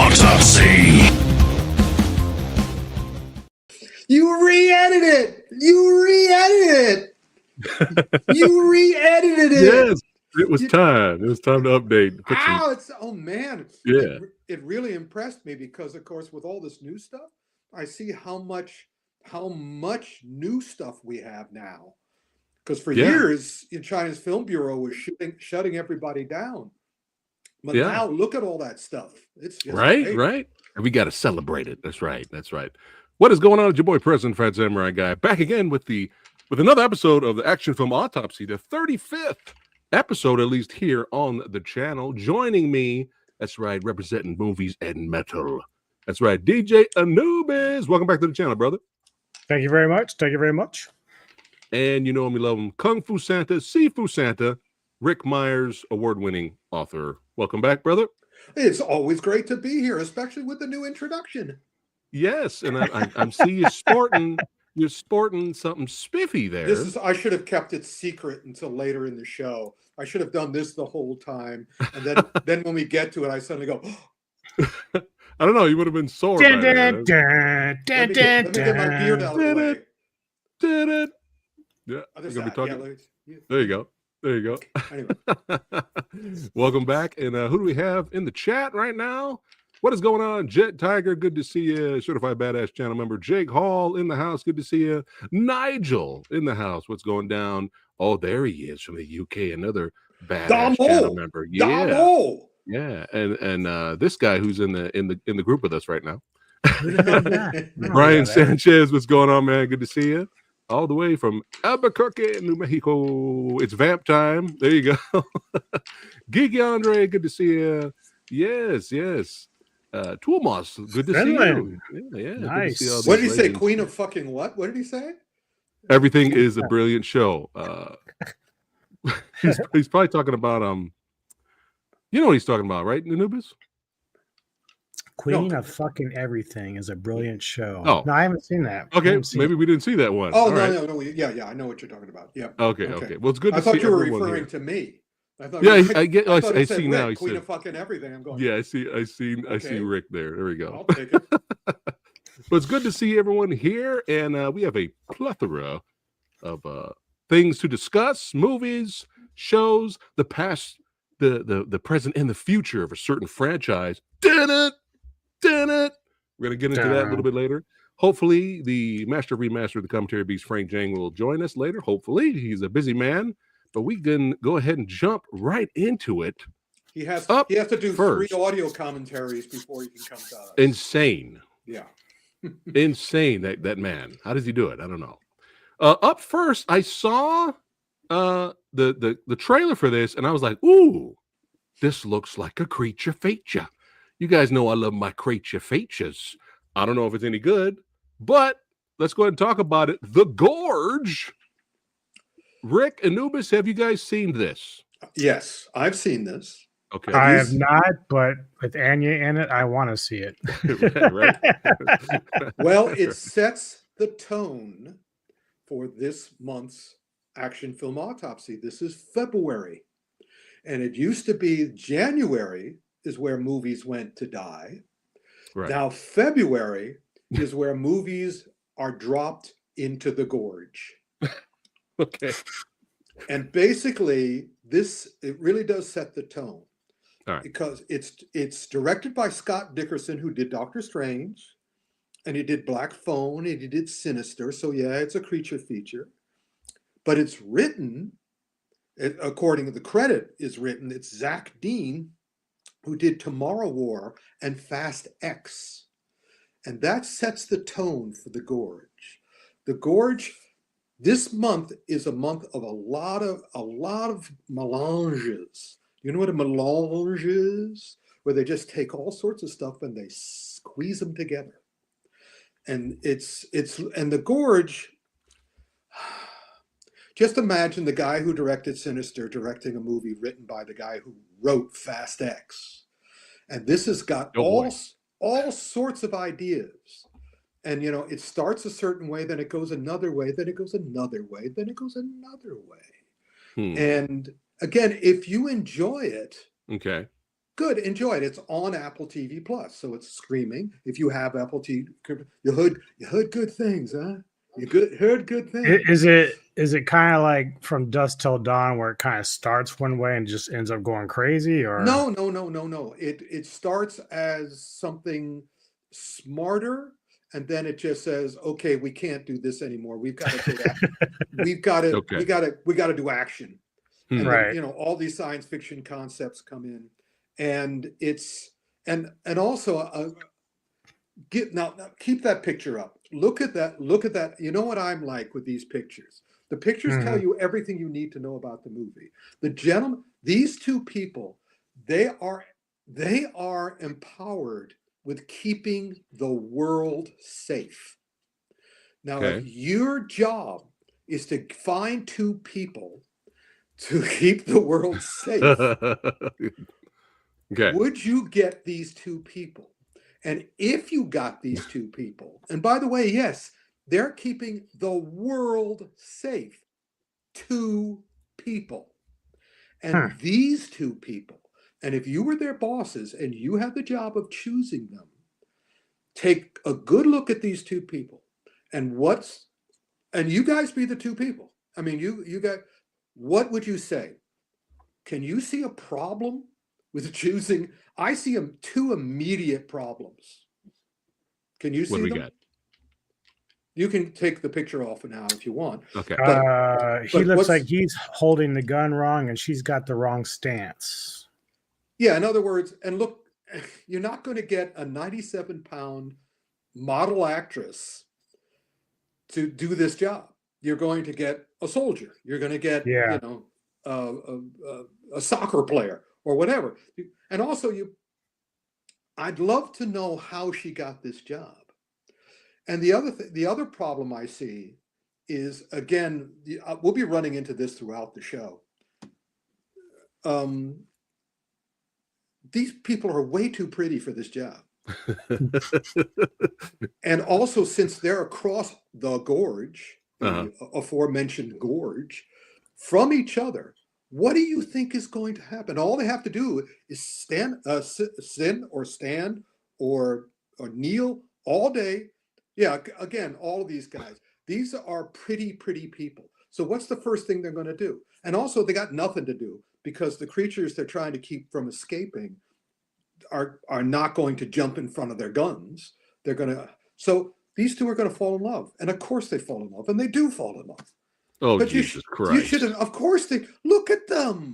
Autopsy. You re-edited it. You re-edited it. You re-edited it. Yes, it was time. It was time to update. Man. Yeah. It really impressed me because, of course, with all this new stuff, I see how much new stuff we have now. Because for years, China's Film Bureau was shutting everybody down. But now look at all that stuff. It's just right. And we got to celebrate it. That's right. What is going on with your boy, President PhatSamuraiGuy, back again with another episode of the Action Film Autopsy, the 35th episode, at least here on the channel. Joining me, that's right, representing movies and metal. That's right, DJ Anubis. Welcome back to the channel, brother. Thank you very much. And you know him, you love him, Kung Fu Santa, Sifu Santa, Rick Myers, award-winning author. Welcome back, brother. It's always great to be here, especially with the new introduction. Yes, and I see you sporting. You're sporting something spiffy there. I should have kept it secret until later in the show. I should have done this the whole time, and then when we get to it, I suddenly go. I don't know. You would have been sore. Let me get my beard out of the way. Yeah, Other gonna be side. talking. Yeah, There you go. Anyway. Welcome back. And who do we have in the chat right now? What is going on? Jet Tiger, good to see you. Certified Badass channel member Jake Hall in the house. Good to see you. Nigel in the house. What's going down? Oh, there he is from the UK. Another badass channel member. Yeah. And this guy who's in the group with us right now. Brian Sanchez, what's going on, man? Good to see you. All the way from Albuquerque, New Mexico. It's vamp time. There you go. Geeky Andre, good to see you. Yes. Tuomas, good to see you. Yeah. Nice. To see what did he say? Queen of fucking what? What did he say? Everything is a brilliant show. He's probably talking about you know what he's talking about, right, Anubis? Queen of fucking everything is a brilliant show. Oh, no, I haven't seen that. Okay, maybe we didn't see that one. Oh, no. Yeah. I know what you're talking about. Yeah. Okay. Well, it's good. I thought you were referring here. to me. I see now. He Queen said, of fucking everything. I'm going. Yeah, I see Rick there. There we go. I'll take it. But it's good to see everyone here, and we have a plethora of things to discuss: movies, shows, the past, the present, and the future of a certain franchise. Did it! We're gonna get into that a little bit later. Hopefully, the master remaster of the commentary beast, Frank Jang, will join us later. Hopefully, he's a busy man. But we can go ahead and jump right into it. He has to do first 3 audio commentaries before he can come to us. Insane. Yeah. Insane, that man. How does he do it? I don't know. Up first, I saw the trailer for this, and I was like, ooh, this looks like a creature feature. You guys know I love my creature features. I don't know if it's any good, but let's go ahead and talk about it. The Gorge. Rick, Anubis, have you guys seen this? Yes, I've seen this. Okay. I have not, but with Anya in it, I want to see it. Right. Well, it sets the tone for this month's Action Film Autopsy. This is February. And it used to be January is where movies went to die. Right. Now, February is where movies are dropped into the gorge. Okay. And basically, it really does set the tone. All right. Because it's directed by Scott Dickerson, who did Doctor Strange, and he did Black Phone, and he did Sinister. So yeah, it's a creature feature. But it's written, according to the credit, it's Zach Dean, who did Tomorrow War and Fast X. And that sets the tone for the Gorge. The Gorge. This month is a month of a lot of melanges. You know what a melange is? Where they just take all sorts of stuff and they squeeze them together. And the Gorge. Just imagine the guy who directed Sinister directing a movie written by the guy who wrote Fast X. And this has got all sorts of ideas. And, it starts a certain way, then it goes another way, then it goes another way, then it goes another way. And again, if you enjoy it, okay, Good, enjoy it. It's on Apple TV Plus, so it's streaming. If you have Apple TV, you heard good things, huh? Heard good things. Is it kind of like From Dusk Till Dawn, where it kind of starts one way and just ends up going crazy? Or No. It starts as something smarter, and then it just says, "Okay, we can't do this anymore. We've got to take action. We got to do action." And Right. then, all these science fiction concepts come in, and it's and also now keep that picture up. Look at that. You know what I'm like with these pictures. The pictures tell you everything you need to know about the movie. These two people, they are empowered with keeping the world safe. Now, if your job is to find two people to keep the world safe, would you get these two people? And if you got these two people, and by the way, yes, they're keeping the world safe. Two people. And these two people, and if you were their bosses and you had the job of choosing them, take a good look at these two people and you guys be the two people. I mean, you got, what would you say? Can you see a problem with choosing? I see two immediate problems. Can you see them? Got? You can take the picture off now if you want. Okay. He looks like he's holding the gun wrong and she's got the wrong stance. Yeah, in other words, and look, you're not going to get a 97-pound model actress to do this job. You're going to get a soldier. You're going to get, a soccer player or whatever. And also, I'd love to know how she got this job. And the other problem I see is, again, we'll be running into this throughout the show. These people are way too pretty for this job. And also, since they're across the gorge, the aforementioned gorge, from each other, what do you think is going to happen? All they have to do is stand or kneel all day. Yeah, again, all of these guys, these are pretty people. So what's the first thing they're going to do? And also, they got nothing to do because the creatures they're trying to keep from escaping are not going to jump in front of their guns. So these two are going to fall in love. And of course they fall in love, and they do fall in love. Oh, but Jesus Christ. You should have, of course look at them.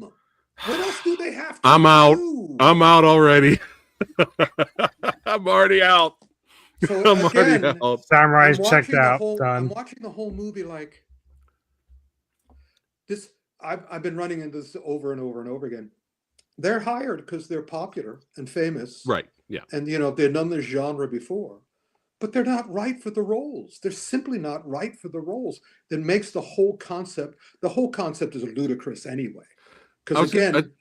What else do they have to I'm out. do? I'm out already. I'm already out. So again, Samurai's checked out. I'm watching the whole movie like this. I've been running into this over and over and over again. They're hired because they're popular and famous. Right. Yeah. And they've done this genre before. But they're not right for the roles. They're simply not right for the roles. That makes the whole concept is ludicrous anyway. Because again,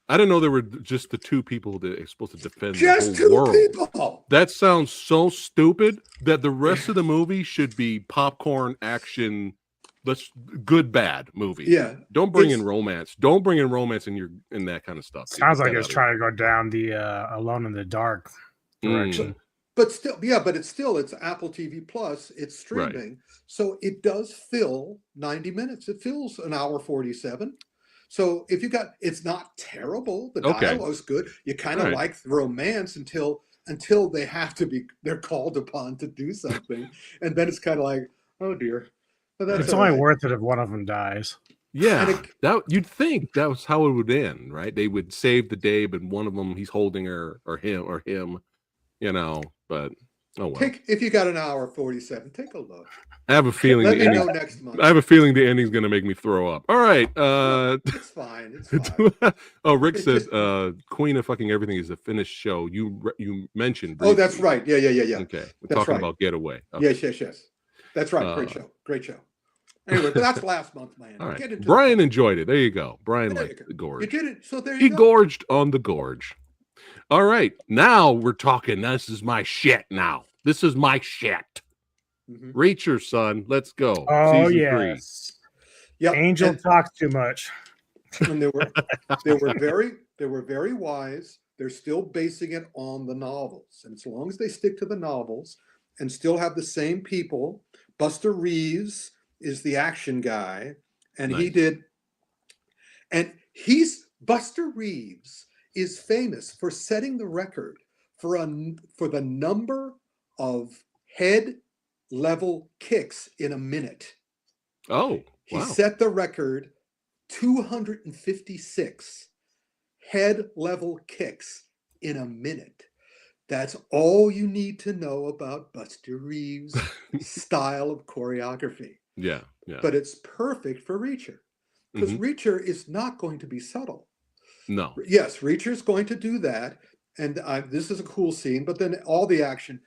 I didn't know there were just the two people that are supposed to defend just the whole two world. People. That sounds so stupid that the rest of the movie should be popcorn action. Good bad movie. Yeah. Don't bring in romance. Don't bring in romance in that kind of stuff. Sounds like it's trying to go down the Alone in the Dark direction. But it's Apple TV Plus, it's streaming. Right. So it does fill 90 minutes. It fills an hour 47. So if it's not terrible. The dialogue's good. You kind of like the romance until they're called upon to do something. And then it's kind of like, oh dear. But it's only worth it if one of them dies. Yeah, you'd think that was how it would end, right? They would save the day, but one of them, he's holding her or him. But oh well. If you got an hour 47, take a look. I have a feeling. Let me know next month. I have a feeling the ending's going to make me throw up. All right. It's fine. It's fine. Oh, Rick said, "Queen of Fucking Everything" is a finished show. You mentioned. Briefly. Oh, that's right. Yeah. Okay, we're talking about Getaway. Okay. Yes. That's right. Great show. Anyway, but that's last month, man. All right. Brian enjoyed it. There you go. Brian liked the gorge. You did it. So there you go. He gorged on the gorge. All right, now we're talking. This is my shit. Now this is my shit. Mm-hmm. Reacher, son, let's go. Oh yes. Yeah. Angel talks too much. And they were They were very wise. They're still basing it on the novels. And as long as they stick to the novels and still have the same people, Buster Reeves is the action guy. And Nice. Buster Reeves is famous for setting the record for the number of head level kicks in a minute. Oh, He wow. set the record 256 head level kicks in a minute. That's all you need to know about Buster Reeves' style of choreography. Yeah. But it's perfect for Reacher, because Reacher is not going to be subtle. No. Yes, Reacher's going to do that, and this is a cool scene. But then all the action.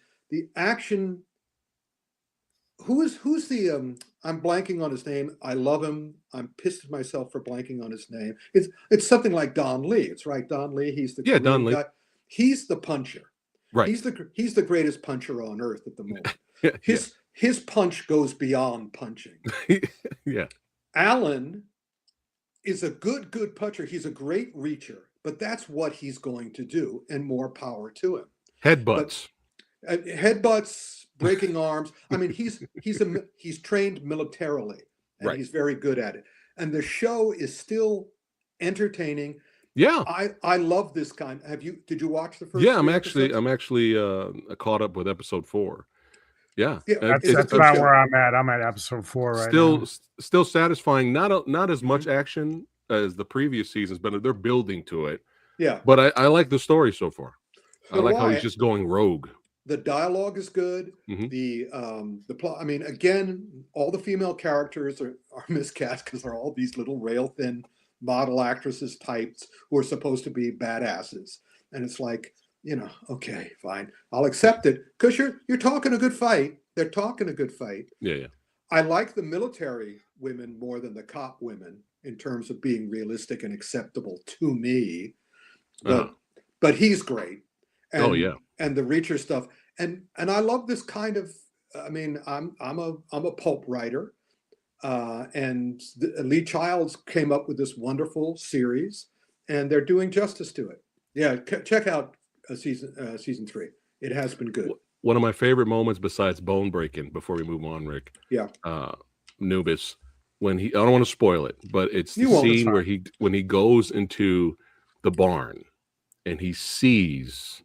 Who's the I'm blanking on his name. I love him. I'm pissed at myself for blanking on his name. It's something like Don Lee. It's right, Don Lee. He's the Don Lee. guy. He's the puncher. Right. He's the greatest puncher on earth at the moment. Yeah. His punch goes beyond punching. Yeah. Alan is a good puncher. He's a great reacher, but that's what he's going to do, and more power to him. Headbutts. Headbutts, breaking arms. I mean, he's trained militarily, and Right. he's very good at it. And the show is still entertaining. Yeah. I love this kind. Did you watch the first? Yeah, I'm actually caught up with episode 4. Yeah. That's about where I'm at. I'm at episode 4 right now. Still satisfying. Not as much action as the previous seasons, but they're building to it. Yeah. But I like the story so far. I like how he's just going rogue. The dialogue is good. The plot. I mean, again, all the female characters are miscast because they're all these little rail thin model actresses types who are supposed to be badasses, and it's like, okay, fine, I'll accept it because you're talking a good fight. They're talking a good fight. Yeah. I like the military women more than the cop women in terms of being realistic and acceptable to me. But he's great. And, and the Reacher stuff, and I love this kind of. I mean, I'm a pulp writer, and Lee Childs came up with this wonderful series, and they're doing justice to it. Yeah, check out season 3. It has been good. One of my favorite moments, besides bone breaking, before we move on, Rick. Yeah. Nubis, when I don't want to spoil it, but it's the scene where when he goes into the barn and he sees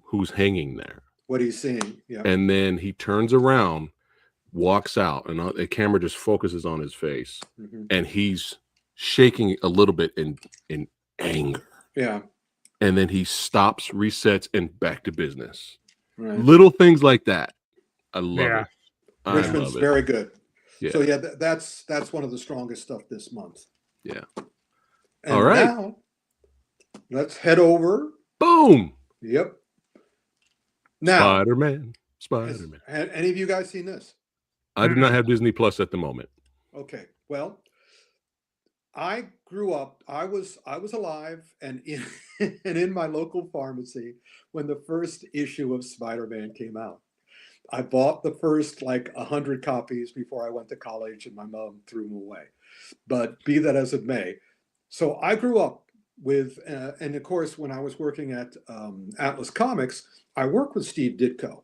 who's hanging there. What he's seeing. Yeah. And then he turns around, walks out, and the camera just focuses on his face, and he's shaking a little bit in anger. Yeah. And then he stops, resets, and back to business. Right. Little things like that. I love it. Richmond's very good. Yeah. So yeah, that's one of the strongest stuff this month. Yeah. And all right. Now, let's head over. Boom. Yep. Now, Spider-Man. Have any of you guys seen this? I do not have Disney Plus at the moment. Okay. Well, I grew up. I was alive and in my local pharmacy when the first issue of Spider-Man came out. I bought the first 100 copies before I went to college, and my mom threw them away. But be that as it may, so I grew up with, and of course, when I was working at Atlas Comics, I worked with Steve Ditko,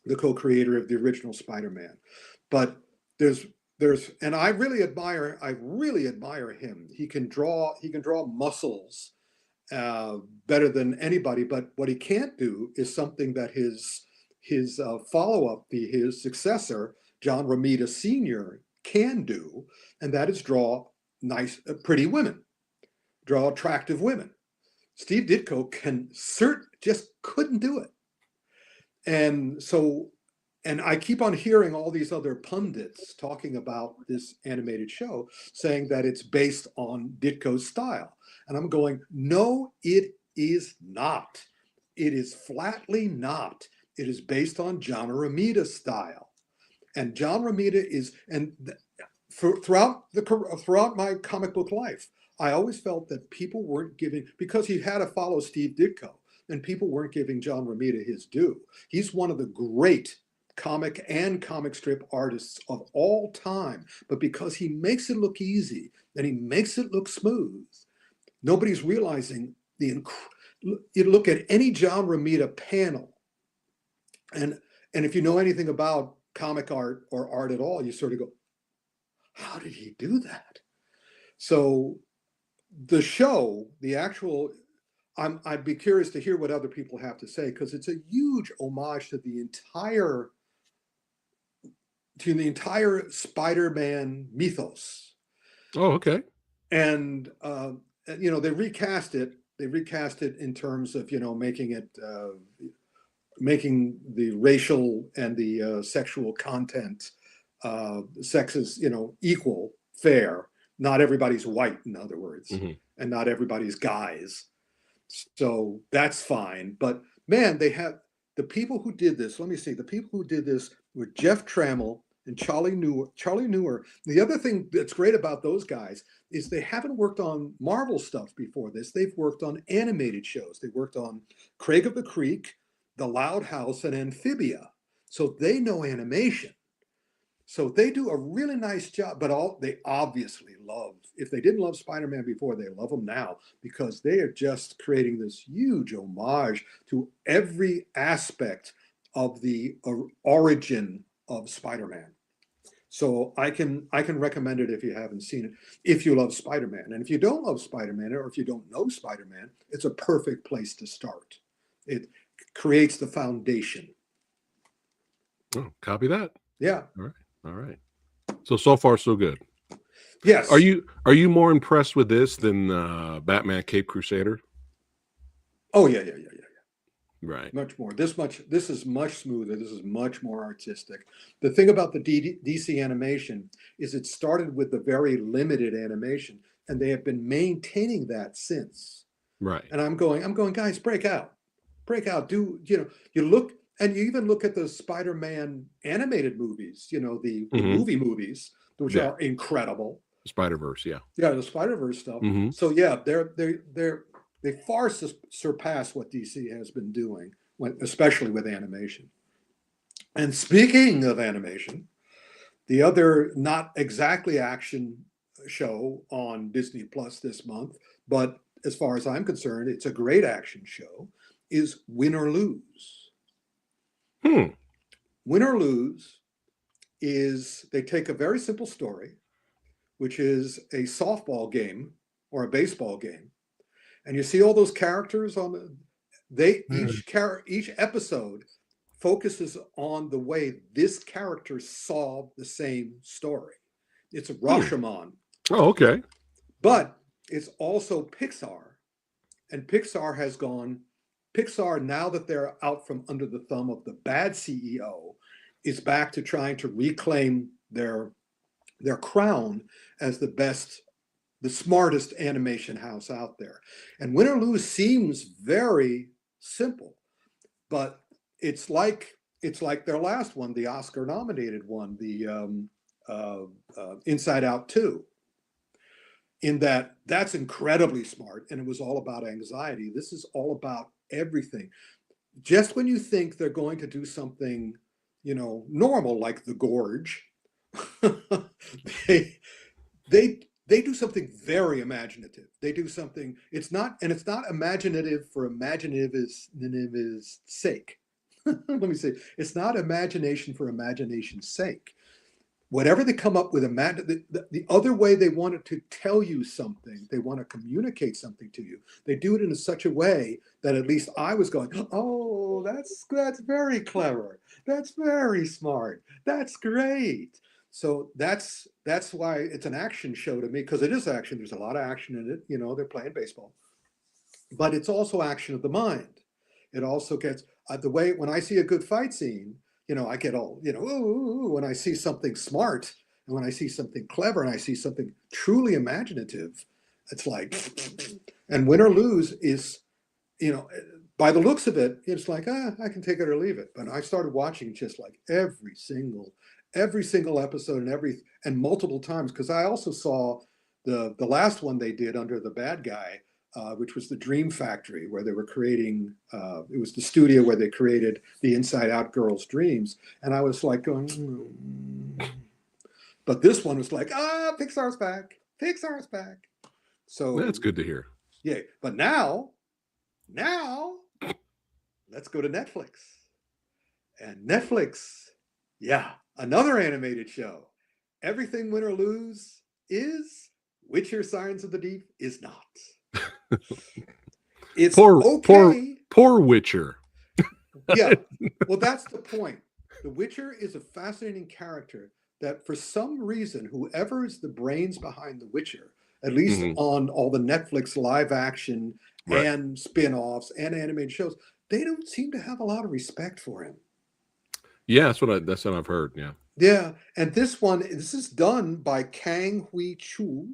the co-creator of the original Spider-Man. But and I really admire him. He can draw muscles better than anybody. But what he can't do is something that his follow-up, his successor, John Romita Sr., can do, and that is draw nice, pretty women, draw attractive women. Steve Ditko just couldn't do it. And I keep on hearing all these other pundits talking about this animated show, saying that it's based on Ditko's style. And I'm going, no, it is not. It is flatly not. It is based on John Romita's style. And John Romita is, throughout my comic book life, I always felt that people weren't giving, because he had to follow Steve Ditko, and people weren't giving John Romita his due. He's one of the great comic and comic strip artists of all time, but because he makes it look easy and he makes it look smooth, nobody's realizing you look at any John Romita panel, and if you know anything about comic art or art at all, you sort of go, how did he do that? So the show, the actual, I'd be curious to hear what other people have to say, because it's a huge homage to the entire Spider-Man mythos. Oh, okay. And you know, they recast it in terms of, you know, making the racial and the sexual content sexes, you know, equal, fair. Not everybody's white, in other words, and not everybody's guys. So that's fine. But man, they have the people who did this. Let me see. The people who did this were Jeff Trammell and Charlie Newer. The other thing that's great about those guys is they haven't worked on Marvel stuff before this. They've worked on animated shows. They worked on Craig of the Creek, The Loud House, and Amphibia. So they know animation. So they do a really nice job, but they obviously love, if they didn't love Spider-Man before, they love him now, because they are just creating this huge homage to every aspect of the origin of Spider-Man. So I can recommend it if you haven't seen it, if you love Spider-Man. And if you don't love Spider-Man, or if you don't know Spider-Man, it's a perfect place to start. It creates the foundation. Oh, copy that. Yeah. All right. So far, so good. Yes. Are you more impressed with this than Batman Cape Crusader? Oh yeah. Right. Much more. This is much smoother. This is much more artistic. The thing about the DC animation is it started with the very limited animation, and they have been maintaining that since. Right. And I'm going, guys, break out. Do, you know, you look, and you even look at the Spider-Man animated movies, you know, the movie movies, which are incredible. Spider-Verse, yeah. Yeah, the Spider-Verse stuff. So yeah, they far surpass what DC has been doing, especially with animation. And speaking of animation, the other not exactly action show on Disney Plus this month, but as far as I'm concerned, it's a great action show, is Win or Lose. Win or Lose is, they take a very simple story, which is a softball game or a baseball game, and you see all those characters on each episode focuses on the way this character saw the same story. It's a Rashomon. Oh, okay. But it's also Pixar, and Pixar, now that they're out from under the thumb of the bad CEO, is back to trying to reclaim their crown as the smartest animation house out there. And Win or Lose seems very simple, but it's like their last one, the Oscar nominated one, the Inside Out 2. In that's incredibly smart, and it was all about anxiety. This is all about everything. Just when you think they're going to do something, you know, normal, like the Gorge, they do something very imaginative. They do something, it's not imaginative for imaginative's sake. Let me say, it's not imagination for imagination's sake. Whatever they come up with, the other way they wanted to tell you something, they want to communicate something to you, they do it in such a way that at least I was going, oh, that's very clever. That's very smart. That's great. So that's why it's an action show to me, because it is action. There's a lot of action in it. You know, they're playing baseball. But it's also action of the mind. It also gets, the way, when I see a good fight scene, you know, I get all, you know, ooh, when I see something smart, and when I see something clever, and I see something truly imaginative, it's like, and Win or Lose is, you know, by the looks of it, it's like, I can take it or leave it. But I started watching just like every single episode and multiple times, because I also saw the last one they did under the bad guy, which was the Dream Factory, where they were creating, it was the studio where they created the Inside Out girls' dreams. And I was like going, But this one was like, Pixar's back. So That's good to hear. Yeah, but now, let's go to Netflix. And Netflix, yeah, another animated show. Everything Win or Lose is, Witcher Sirens of the Deep is not. It's okay. Poor Witcher. Yeah, well, that's the point. The Witcher is a fascinating character that for some reason, whoever is the brains behind The Witcher, at least on all the Netflix live action and spin-offs and animated shows, they don't seem to have a lot of respect for him. Yeah, that's what I've heard. Yeah. Yeah, and this is done by Kang Hui Chu,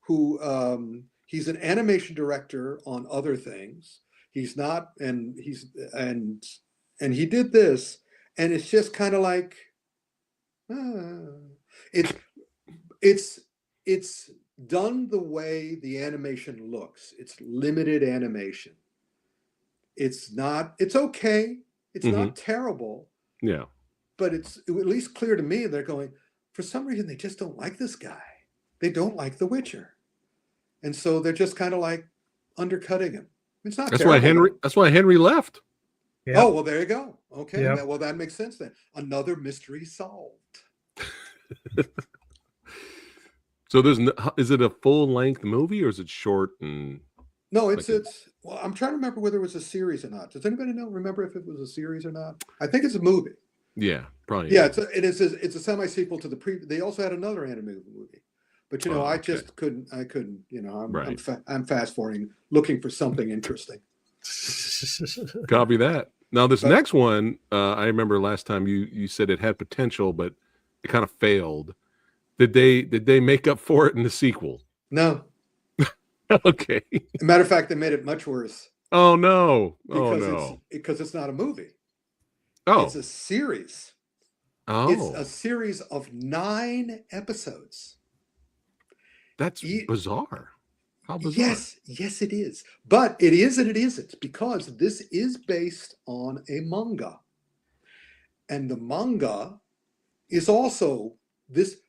who he's an animation director on other things. He's not, and he did this, and it's just kind of like, it's done the way the animation looks. It's limited animation. It's okay. It's not terrible. Yeah. But it's at least clear to me they're going, for some reason, they just don't like this guy. They don't like The Witcher. And so they're just kind of like undercutting him. It's not terrible. That's why Henry left. Yep. Oh, well, there you go. Okay. Yep. Well, that makes sense then. Another mystery solved. So is it a full-length movie or is it short and No, well, I'm trying to remember whether it was a series or not. Does anybody remember if it was a series or not? I think it's a movie. Yeah, probably. Yeah, it's a semi-sequel to the previous. They also had another animated movie. But I just couldn't, I'm fast forwarding, looking for something interesting. Copy that. Now this next one, I remember last time you said it had potential, but it kind of failed. Did they make up for it in the sequel? No. Okay. As a matter of fact, they made it much worse. Oh no. Because it's not a movie. Oh. It's a series. Oh. It's a series of 9 episodes. That's bizarre. How bizarre. Yes, it is. But it is and it isn't, because this is based on a manga. And the manga is also this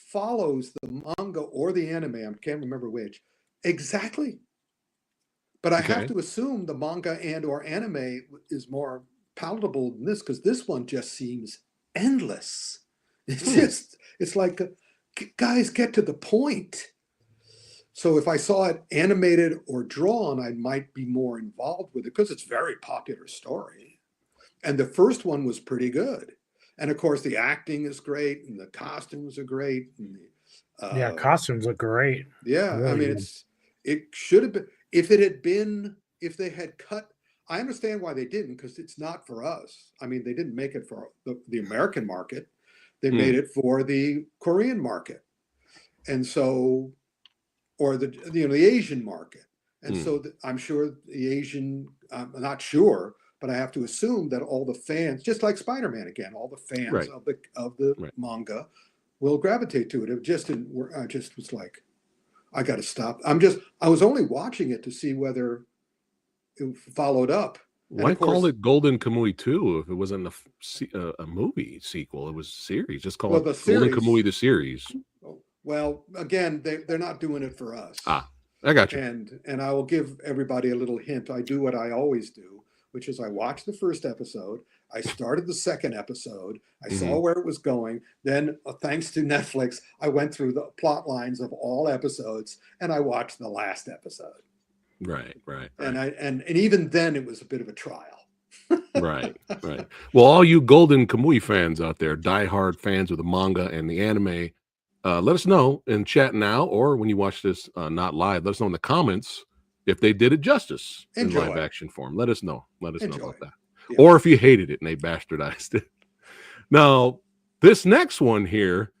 follows the manga or the anime, I can't remember which, exactly. But I have to assume the manga and or anime is more palatable than this, because this one just seems endless. It's like, guys, get to the point. So if I saw it animated or drawn, I might be more involved with it, because it's a very popular story. And the first one was pretty good. And of course, the acting is great, and the costumes are great. And costumes look great. Yeah, really, I mean, it should have been, if they had cut. I understand why they didn't, because it's not for us. I mean, they didn't make it for the American market. They made it for the Korean market, and so, or the Asian market. And so I'm sure the Asian, I'm not sure, but I have to assume that all the fans, just like Spider-Man again, all the fans of the manga will gravitate to it. It just didn't work. I just was like, I got to stop. I was only watching it to see whether it followed up. Why call it Golden Kamuy 2 if it wasn't a movie sequel? It was a series. Just call it Golden Kamuy the series. Well, again, they're not doing it for us. I got you. And I will give everybody a little hint. I do what I always do, which is I watched the first episode. I started the second episode. I saw where it was going. Then, thanks to Netflix, I went through the plot lines of all episodes, and I watched the last episode. Right. And even then, it was a bit of a trial. Right. Well, all you Golden Kamuy fans out there, diehard fans of the manga and the anime, let us know in chat now, or when you watch this not live, let us know in the comments if they did it justice in live action form. Let us know. Know about that. Yeah. Or if you hated it and they bastardized it. Now, this next one here,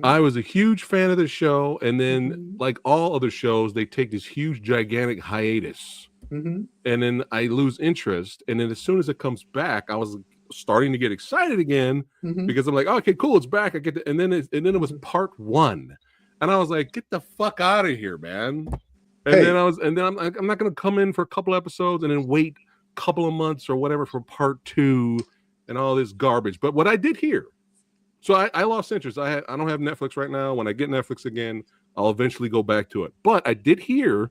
I was a huge fan of the show, and then like all other shows, they take this huge, gigantic hiatus, and then I lose interest. And then as soon as it comes back, I was starting to get excited again because I'm like, oh, okay, cool, it's back. I get to, and then it was part 1, and I was like, get the fuck out of here, man. And then I'm not going to come in for a couple episodes and then wait a couple of months or whatever for part 2 and all this garbage. But what I did hear, so I lost interest. I don't have Netflix right now. When I get Netflix again, I'll eventually go back to it. But I did hear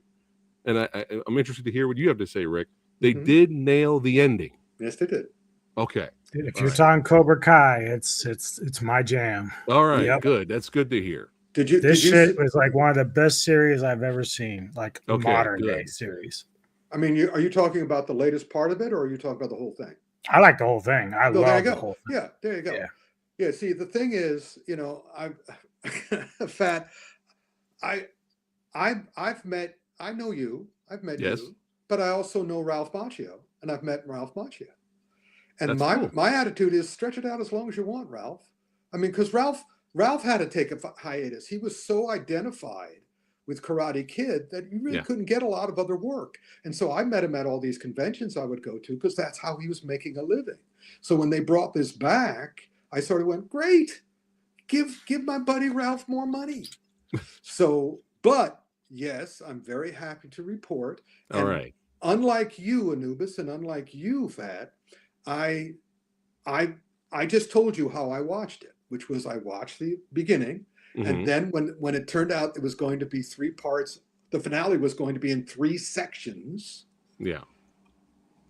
and I'm interested to hear what you have to say, Rick. They Mhm. did nail the ending. Yes, they did. Okay. If All you're right. talking Cobra Kai, it's my jam. All right. Yep. Good. That's good to hear. Did you? This Did you? shit was like one of the best series I've ever seen, like Okay, modern good. day series. I mean, are you talking about the latest part of it, or are you talking about the whole thing? I like the whole thing. I No, there you love the go. whole thing. Yeah, there you go. Yeah. Yeah. See, the thing is, I've Phat. I've met. I know you. I've met Yes. you, but I also know Ralph Macchio, and I've met Ralph Macchio. And That's cool. my attitude is stretch it out as long as you want, Ralph. I mean, because Ralph had to take a hiatus. He was so identified with Karate Kid that you really Yeah. couldn't get a lot of other work. And so I met him at all these conventions I would go to because that's how he was making a living. So when they brought this back, I sort of went, great, give my buddy Ralph more money. So, but yes, I'm very happy to report. All right. Unlike you, Anubis, and unlike you, Phat, I just told you how I watched it, which was I watched the beginning, and then when it turned out it was going to be 3 parts, the finale was going to be in 3 sections. Yeah.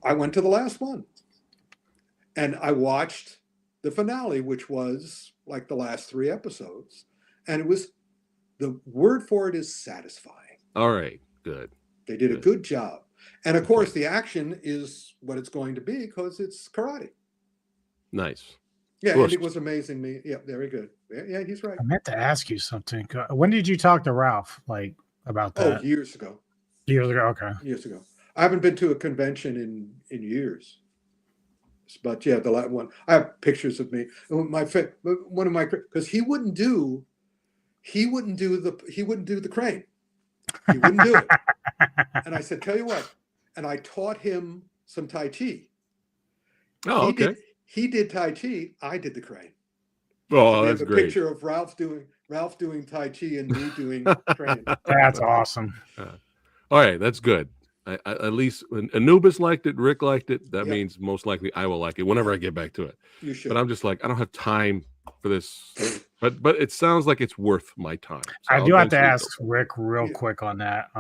I went to the last one, and I watched the finale, which was like the last 3 episodes, and it was, the word for it is satisfying. All right. Good. They did a good job, and of course the action is what it's going to be because it's karate. Nice. Yeah, Push. and it was amazing. Yeah, very good. Yeah, he's right. I meant to ask you something. When did you talk to Ralph about that? Oh, years ago. Years ago. Okay. Years ago. I haven't been to a convention in years. But yeah, the last one. I have pictures of me. One of my, because he wouldn't do the crane. He wouldn't do it. And I said, tell you what. And I taught him some Tai Chi. Oh, okay. He did Tai Chi. I did the crane. Oh, So that's a great. Picture of Ralph doing Tai Chi and me doing crane. That's awesome. All right, that's good. At least when Anubis liked it, Rick liked it. That Yep. means most likely I will like it whenever I get back to it. You should. But I'm just like, I don't have time for this. But it sounds like it's worth my time. So I do have to ask Rick real quick on that.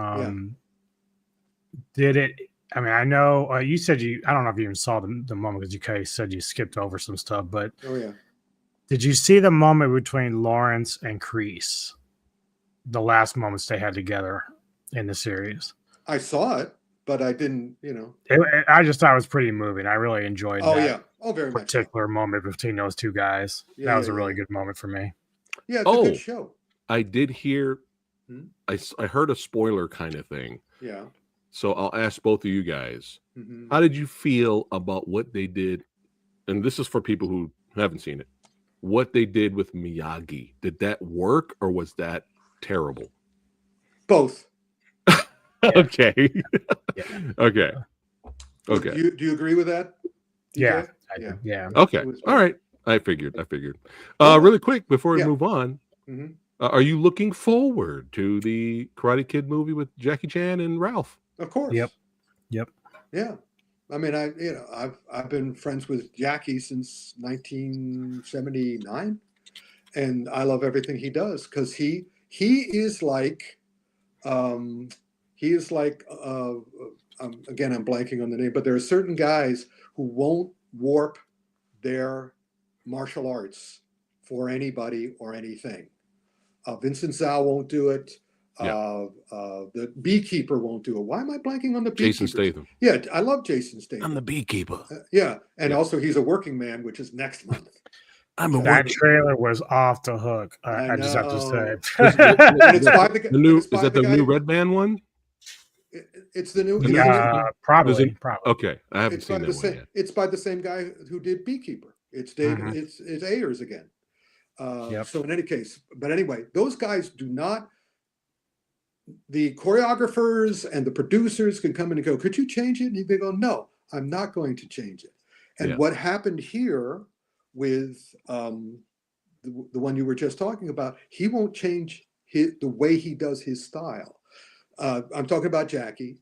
Did it? I mean, I know you said I don't know if you even saw the moment because you said you skipped over some stuff, but Oh yeah. Did you see the moment between Lawrence and Kreese? The last moments they had together in the series. I saw it, but I didn't, I just thought it was pretty moving. I really enjoyed that. Yeah. Oh, very much. Particular moment between those 2 guys. That was a really good moment for me. Yeah, it's a good show. I did hear, I heard a spoiler kind of thing. Yeah. So I'll ask both of you guys, how did you feel about what they did? And this is for people who haven't seen it. What they did with Miyagi. Did that work or was that terrible? Both. Okay. Okay. Do you agree with that? DJ? Yeah. Okay. All right. I figured. Really quick before we move on, are you looking forward to the Karate Kid movie with Jackie Chan and Ralph? Of course. Yep. Yeah. I mean, I've been friends with Jackie since 1979, and I love everything he does because he is like again, I'm blanking on the name, but there are certain guys who won't warp their martial arts for anybody or anything. Vincent Zhao won't do it. The beekeeper won't do it. Why am I blanking on the beekeeper? Jason Statham. Yeah, I love Jason Statham. I'm the beekeeper. And also he's a working man, which is next month. That trailer was off the hook. I just have to say. It's by the new Red Man one? It's the new. Probably. Okay, I haven't seen that one yet. It's by the same guy who did Beekeeper. It's David. It's Ayers again. So in any case, but anyway, those guys do not. The choreographers and the producers can come in and go, could you change it? And they go, no, I'm not going to change it. And what happened here with the one you were just talking about, he won't change the way he does his style. I'm talking about Jackie.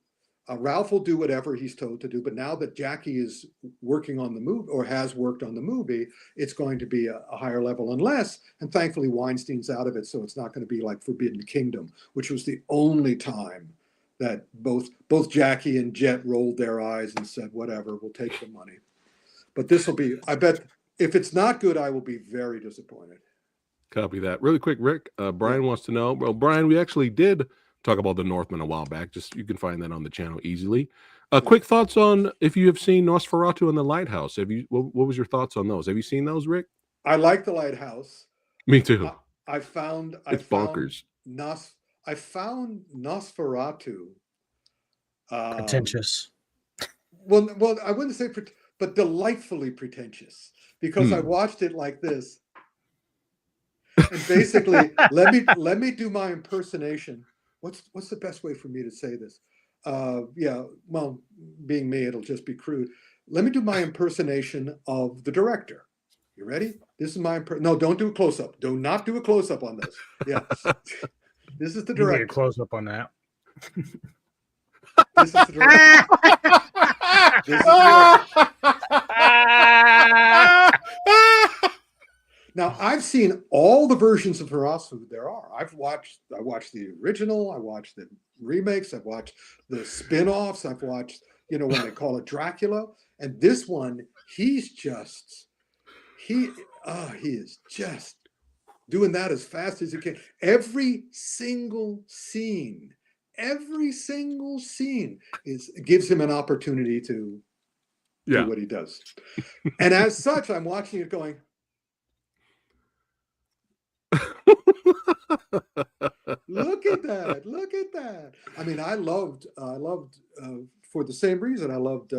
Ralph will do whatever he's told to do, but now that Jackie is working on the movie or has worked on the movie, it's going to be a higher level and thankfully Weinstein's out of it, so it's not going to be like Forbidden Kingdom, which was the only time that both Jackie and Jet rolled their eyes and said, whatever, we'll take the money. But this will be, I bet if it's not good, I will be very disappointed. Copy that. Really quick, Rick. Brian wants to know. Well, Brian, we actually did talk about the Northman a while back. Just you can find that on the channel easily. Quick thoughts on if you have seen Nosferatu and the Lighthouse. Have you? What was your thoughts on those? Have you seen those, Rick? I like the Lighthouse. Me too. I found bonkers. I found Nosferatu Pretentious. Well, I wouldn't say, but delightfully pretentious, because I watched it like this, and basically, let me do my impersonation. What's the best way for me to say this? Yeah, well, being me, it'll just be crude. Let me do my impersonation of the director. You ready? This is my no. Don't do a close up. Do not do a close up on this. Yeah, this is the director. You need a close up on that. This is the director. This is the Now, I've seen all the versions of Nosferatu there are. I watched the original. I watched the remakes. I've watched the spin-offs. I've watched, when they call it Dracula. And this one, he is just doing that as fast as he can. Every single scene gives him an opportunity to do what he does. And as such, I'm watching it going, look at that. I mean, I loved for the same reason I loved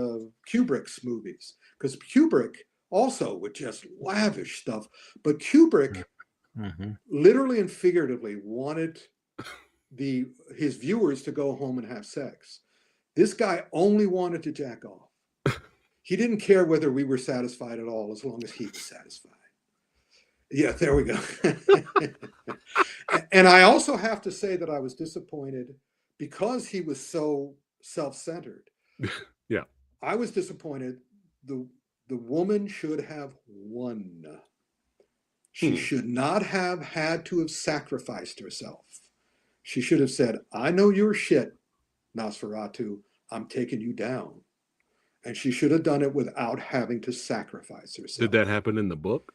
Kubrick's movies, because Kubrick also would just lavish stuff, but Kubrick literally and figuratively wanted his viewers to go home and have sex. This guy only wanted to jack off. He didn't care whether we were satisfied at all, as long as he was satisfied. Yeah, there we go. And I also have to say that I was disappointed because he was so self-centered. Yeah. I was disappointed. The woman should have won. She should not have had to have sacrificed herself. She should have said, I know you're shit, Nosferatu. I'm taking you down. And she should have done it without having to sacrifice herself. Did that happen in the book?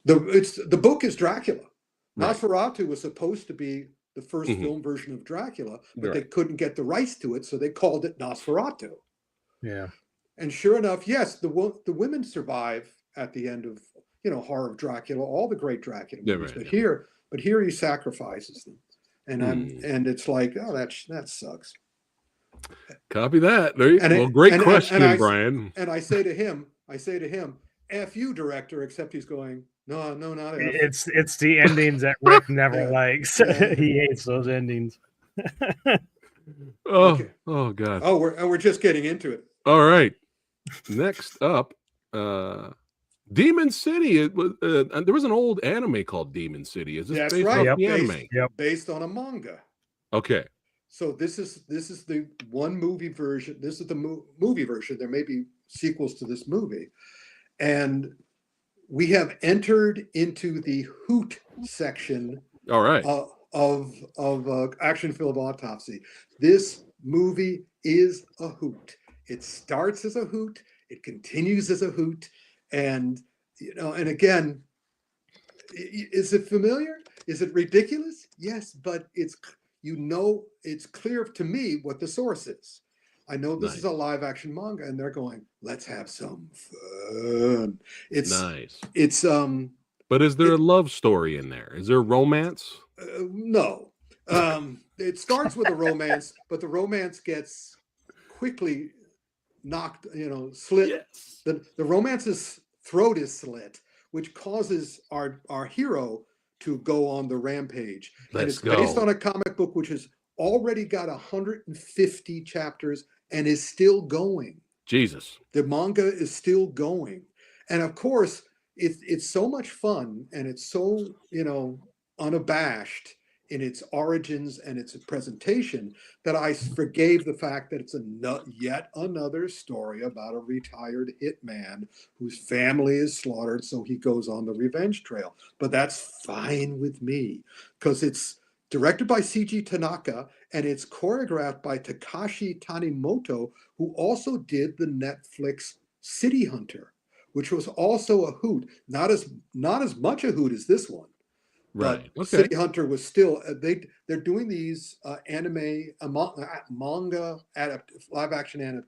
The book is Dracula. Right. Nosferatu was supposed to be the first film version of Dracula, but they couldn't get the rights to it, so they called it Nosferatu. Yeah. And sure enough, yes, the women survive at the end of Horror of Dracula, all the great Dracula movies. But here he sacrifices them, and it's like, oh, that sucks. Copy that. Great question, Brian. And I say to him, F you, director, except he's going, no, not F. It's the endings that Rick never likes. Yeah. He hates those endings. Oh God. Oh, we're just getting into it. All right. Next up, Demon City. There was an old anime called Demon City. Is this based on the anime? Based on a manga. Okay. So this is the one movie version. This is the movie version. There may be sequels to this movie. And we have entered into the hoot section. All right. Of action film Autopsy. This movie is a hoot. It starts as a hoot. It continues as a hoot. And, and again, is it familiar? Is it ridiculous? Yes, but it's clear to me what the source is. I know this is a live action manga, and they're going, let's have some fun. It's nice. It's But is there a love story in there? Is there romance? No. It starts with a romance, but the romance gets quickly knocked, slit. Yes. The romance's throat is slit, which causes our hero to go on the rampage. Based on a comic book which has already got 150 chapters and is still going. Jesus. The manga is still going. And of course, it's so much fun, and it's so, unabashed in its origins and its presentation that I forgave the fact that it's yet another story about a retired hitman whose family is slaughtered, so he goes on the revenge trail. But that's fine with me, because it's directed by C.G. Tanaka, and it's choreographed by Takashi Tanimoto, who also did the Netflix City Hunter, which was also a hoot. Not as much a hoot as this one, Right. but Okay. City Hunter was still they're doing these manga live action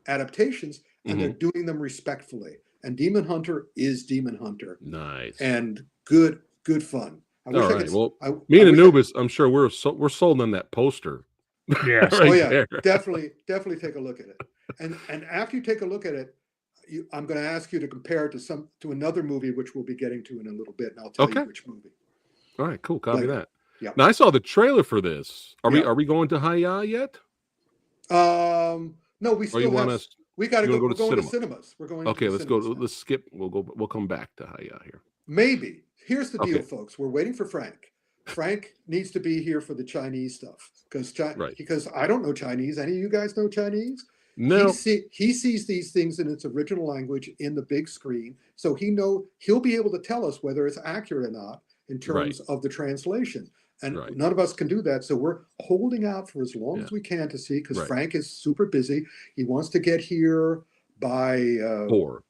adaptations, and they're doing them respectfully. And Demon Hunter is Demon Hunter, Nice. and good fun. All right. Well, I me and wish Anubis, I'm sure we're sold on that poster. Yes. Right oh yeah, there. definitely take a look at it. And after you take a look at it, I'm going to ask you to compare it to another movie, which we'll be getting to in a little bit, and I'll tell you which movie. All right, cool. Copy that. Yeah. Now I saw the trailer for this. Are we going to Hi-Ya yet? No, we still want have. us? We got to go. We're We're going to cinemas. We're going. Okay, to let's go. cinemas now. Let's skip. We'll come back to Hi-Ya here. Maybe. Here's the deal, Okay. folks. We're waiting for Frank. Frank needs to be here for the Chinese stuff because I don't know Chinese. Any of you guys know Chinese? No. He sees these things in its original language in the big screen, so he'll be able to tell us whether it's accurate or not in terms of the translation. And none of us can do that, so we're holding out for as long as we can to see, because Frank is super busy. He wants to get here by 4.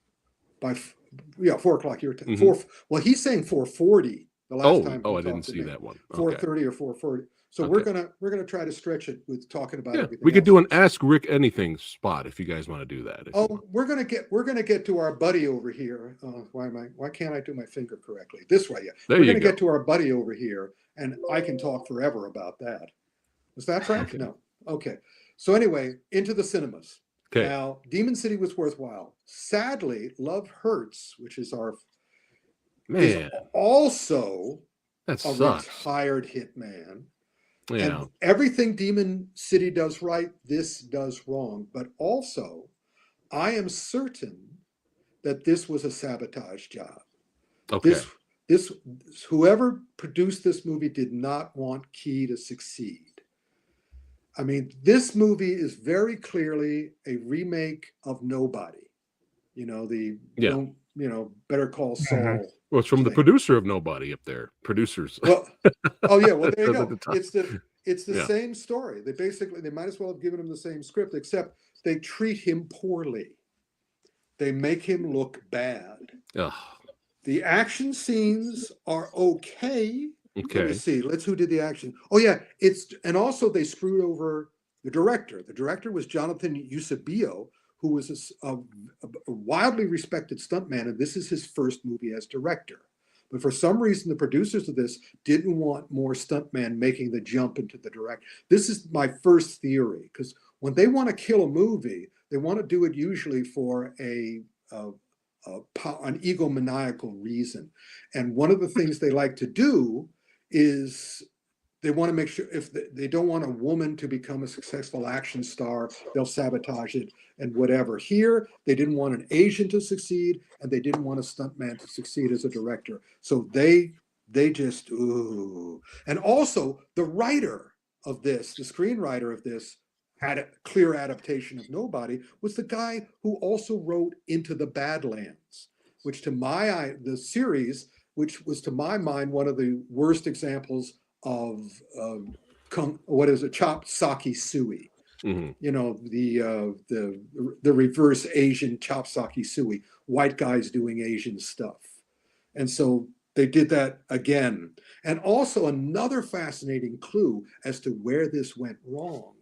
By 4 o'clock your time. 4. Well, he's saying 4:40. The last time. I didn't see that one. 4:30 or 4:40. So we're gonna try to stretch it with talking about everything. We could do an Ask Rick Anything spot if you guys want to do that. We're gonna get to our buddy over here. Why can't I do my finger correctly? This way, yeah. We're gonna get to our buddy over here, and I can talk forever about that. Was that Frank? Okay. No. Okay. So anyway, into the cinemas. Okay. Now, Demon City was worthwhile. Sadly, Love Hurts, which is our is also a retired hitman. Yeah. And everything Demon City does right, this does wrong. But also, I am certain that this was a sabotage job. Okay. This whoever produced this movie did not want Key to succeed. I mean, this movie is very clearly a remake of Nobody. Better Call Saul. Well, it's from the producer of Nobody up there. Producers. Well, well, there you go. It's the same story. They might as well have given him the same script, except they treat him poorly. They make him look bad. Ugh. The action scenes are okay. Let me see. Who did the action? Oh yeah, and also they screwed over the director. The director was Jonathan Eusebio, who was a wildly respected stuntman, and this is his first movie as director. But for some reason, the producers of this didn't want more stuntman making the jump into the direct. This is my first theory, because when they want to kill a movie, they want to do it usually for an egomaniacal reason. And one of the things they like to do is they want to make sure if they don't want a woman to become a successful action star, they'll sabotage it and whatever. Here, they didn't want an Asian to succeed, and they didn't want a stuntman to succeed as a director. So they just, ooh. And also, the writer of this, the screenwriter of this, had a clear adaptation of Nobody, was the guy who also wrote Into the Badlands, which to my eye, the series, which was to my mind one of the worst examples of chopped sake sui. Mm-hmm. The reverse Asian chopped sake sui, white guys doing Asian stuff. And so they did that again. And also another fascinating clue as to where this went wrong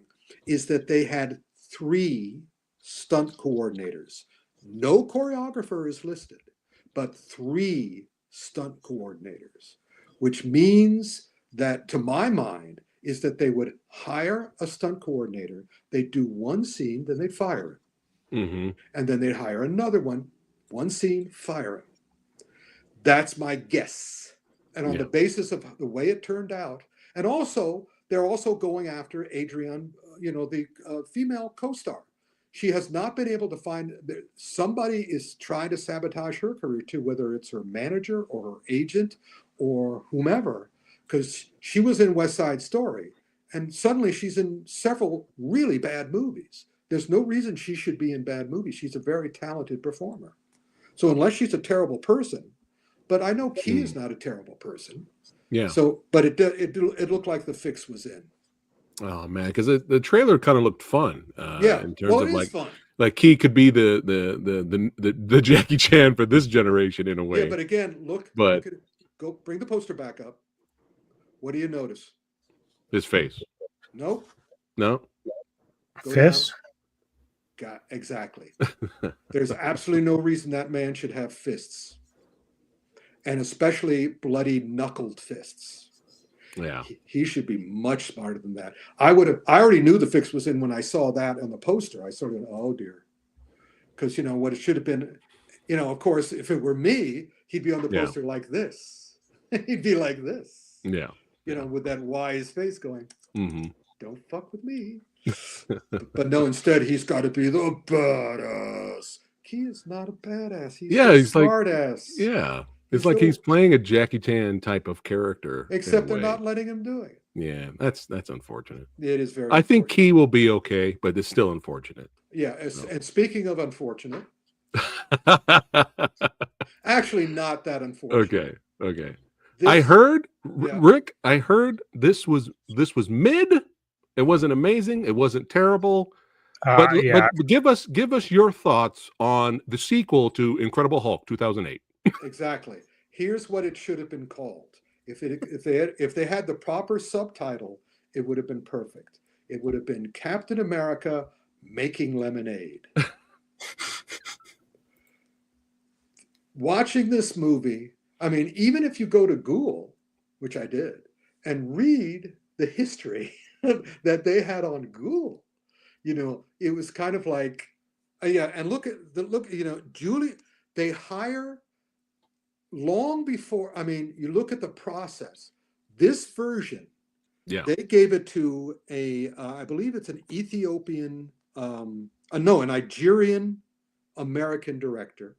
is that they had 3 stunt coordinators. No choreographer is listed, but 3 stunt coordinators, which means that, to my mind, is that they would hire a stunt coordinator, they'd do one scene, then they'd fire him. Mm-hmm. And then they'd hire another one scene, fire him. That's my guess. And on the basis of the way it turned out, and also, they're also going after Adrienne, the female co-star. She has not been able to find, somebody is trying to sabotage her career too, whether it's her manager or her agent or whomever, because she was in West Side Story, and suddenly she's in several really bad movies. There's no reason she should be in bad movies. She's a very talented performer. So unless she's a terrible person, but I know Key is not a terrible person. Yeah. So, but it looked like the fix was in. Oh man, because the trailer kind of looked fun. In terms of it is fun. like Key could be the Jackie Chan for this generation in a way. Yeah, but again, look at it. Go bring the poster back up. What do you notice? His face. Nope. No. Fist. Exactly. There's absolutely no reason that man should have fists, and especially bloody knuckled fists. Yeah. He should be much smarter than that. I already knew the fix was in when I saw that on the poster. I sort of, oh dear. Because, what it should have been, of course, if it were me, he'd be on the poster like this. He'd be like this. Yeah. With that wise face going, don't fuck with me. but no, instead, he's got to be the badass. He is not a badass. He's a smart ass. Yeah. It's like he's playing a Jackie Chan type of character. Except they're not letting him do it. Yeah, that's unfortunate. It is very I think Key will be okay, but it's still unfortunate. Yeah, and speaking of unfortunate, actually not that unfortunate. Okay. I heard, Rick, this was mid. It wasn't amazing. It wasn't terrible. But give us your thoughts on the sequel to Incredible Hulk 2008. Exactly. Here's what it should have been called. If they had the proper subtitle, it would have been perfect. It would have been Captain America Making Lemonade. Watching this movie, I mean, even if you go to Google, which I did, and read the history that they had on Google, it was kind of like, and look, Julie, they hire long before, I mean, you look at the process. This version, they gave it to I believe it's an Ethiopian, a Nigerian American director,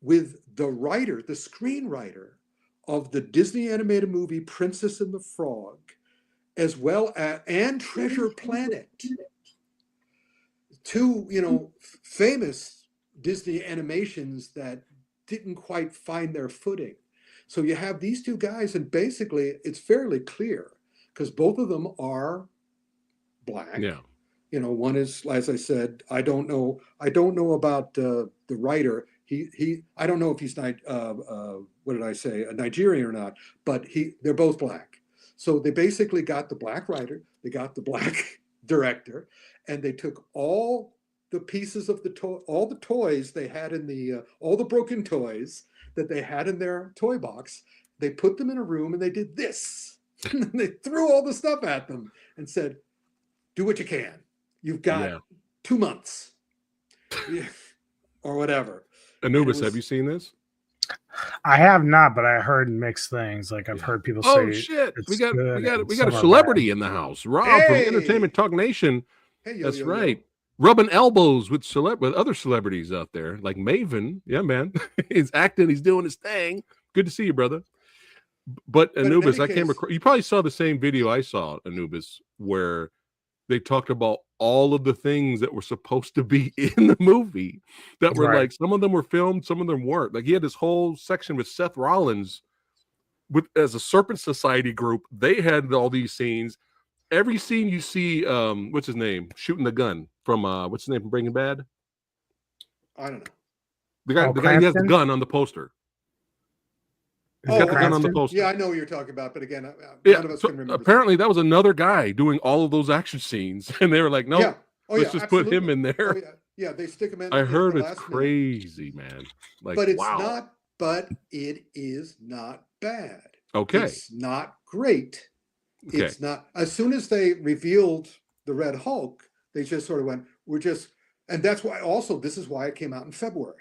with the screenwriter of the Disney animated movie Princess and the Frog, as well as and Treasure Planet. Two, famous Disney animations that didn't quite find their footing. So you have these two guys, and basically it's fairly clear because both of them are black. Yeah. One is, as I said, I don't know about the writer. I don't know if he's a Nigerian or not, but they're both black. So they basically got the black writer, they got the black director, and they took all the pieces of all the toys they had in all the broken toys that they had in their toy box. They put them in a room and they did this. They threw all the stuff at them and said, do what you can. You've got 2 months or whatever. Anubis, have you seen this? I have not, but I heard mixed things. Like I've heard people say, "Oh shit, we got a celebrity in the house, Rob from Entertainment Talk Nation." Hey, that's right, rubbing elbows with other celebrities out there, like Maven. Yeah, man, he's acting, he's doing his thing. Good to see you, brother. But Anubis, I came across. You probably saw the same video I saw, Anubis, where they talked about all of the things that were supposed to be in the movie that were like, some of them were filmed, some of them weren't. Like he had this whole section with Seth Rollins as a Serpent Society group. They had all these scenes. Every scene you see, what's his name? Shooting the gun from, what's his name from Breaking Bad? I don't know. The guy who has the gun on the poster. He's got the gun on the poster. Yeah, I know what you're talking about, but again, none of us can remember. Apparently, that was another guy doing all of those action scenes, and they were like, "No, let's just put him in there." Yeah, they stick him in. I heard it's crazy, man. Like, but it's not. But it is not bad. Okay, it's not great. Okay. It's not. As soon as they revealed the Red Hulk, they just sort of went, and that's why. Also, this is why it came out in February,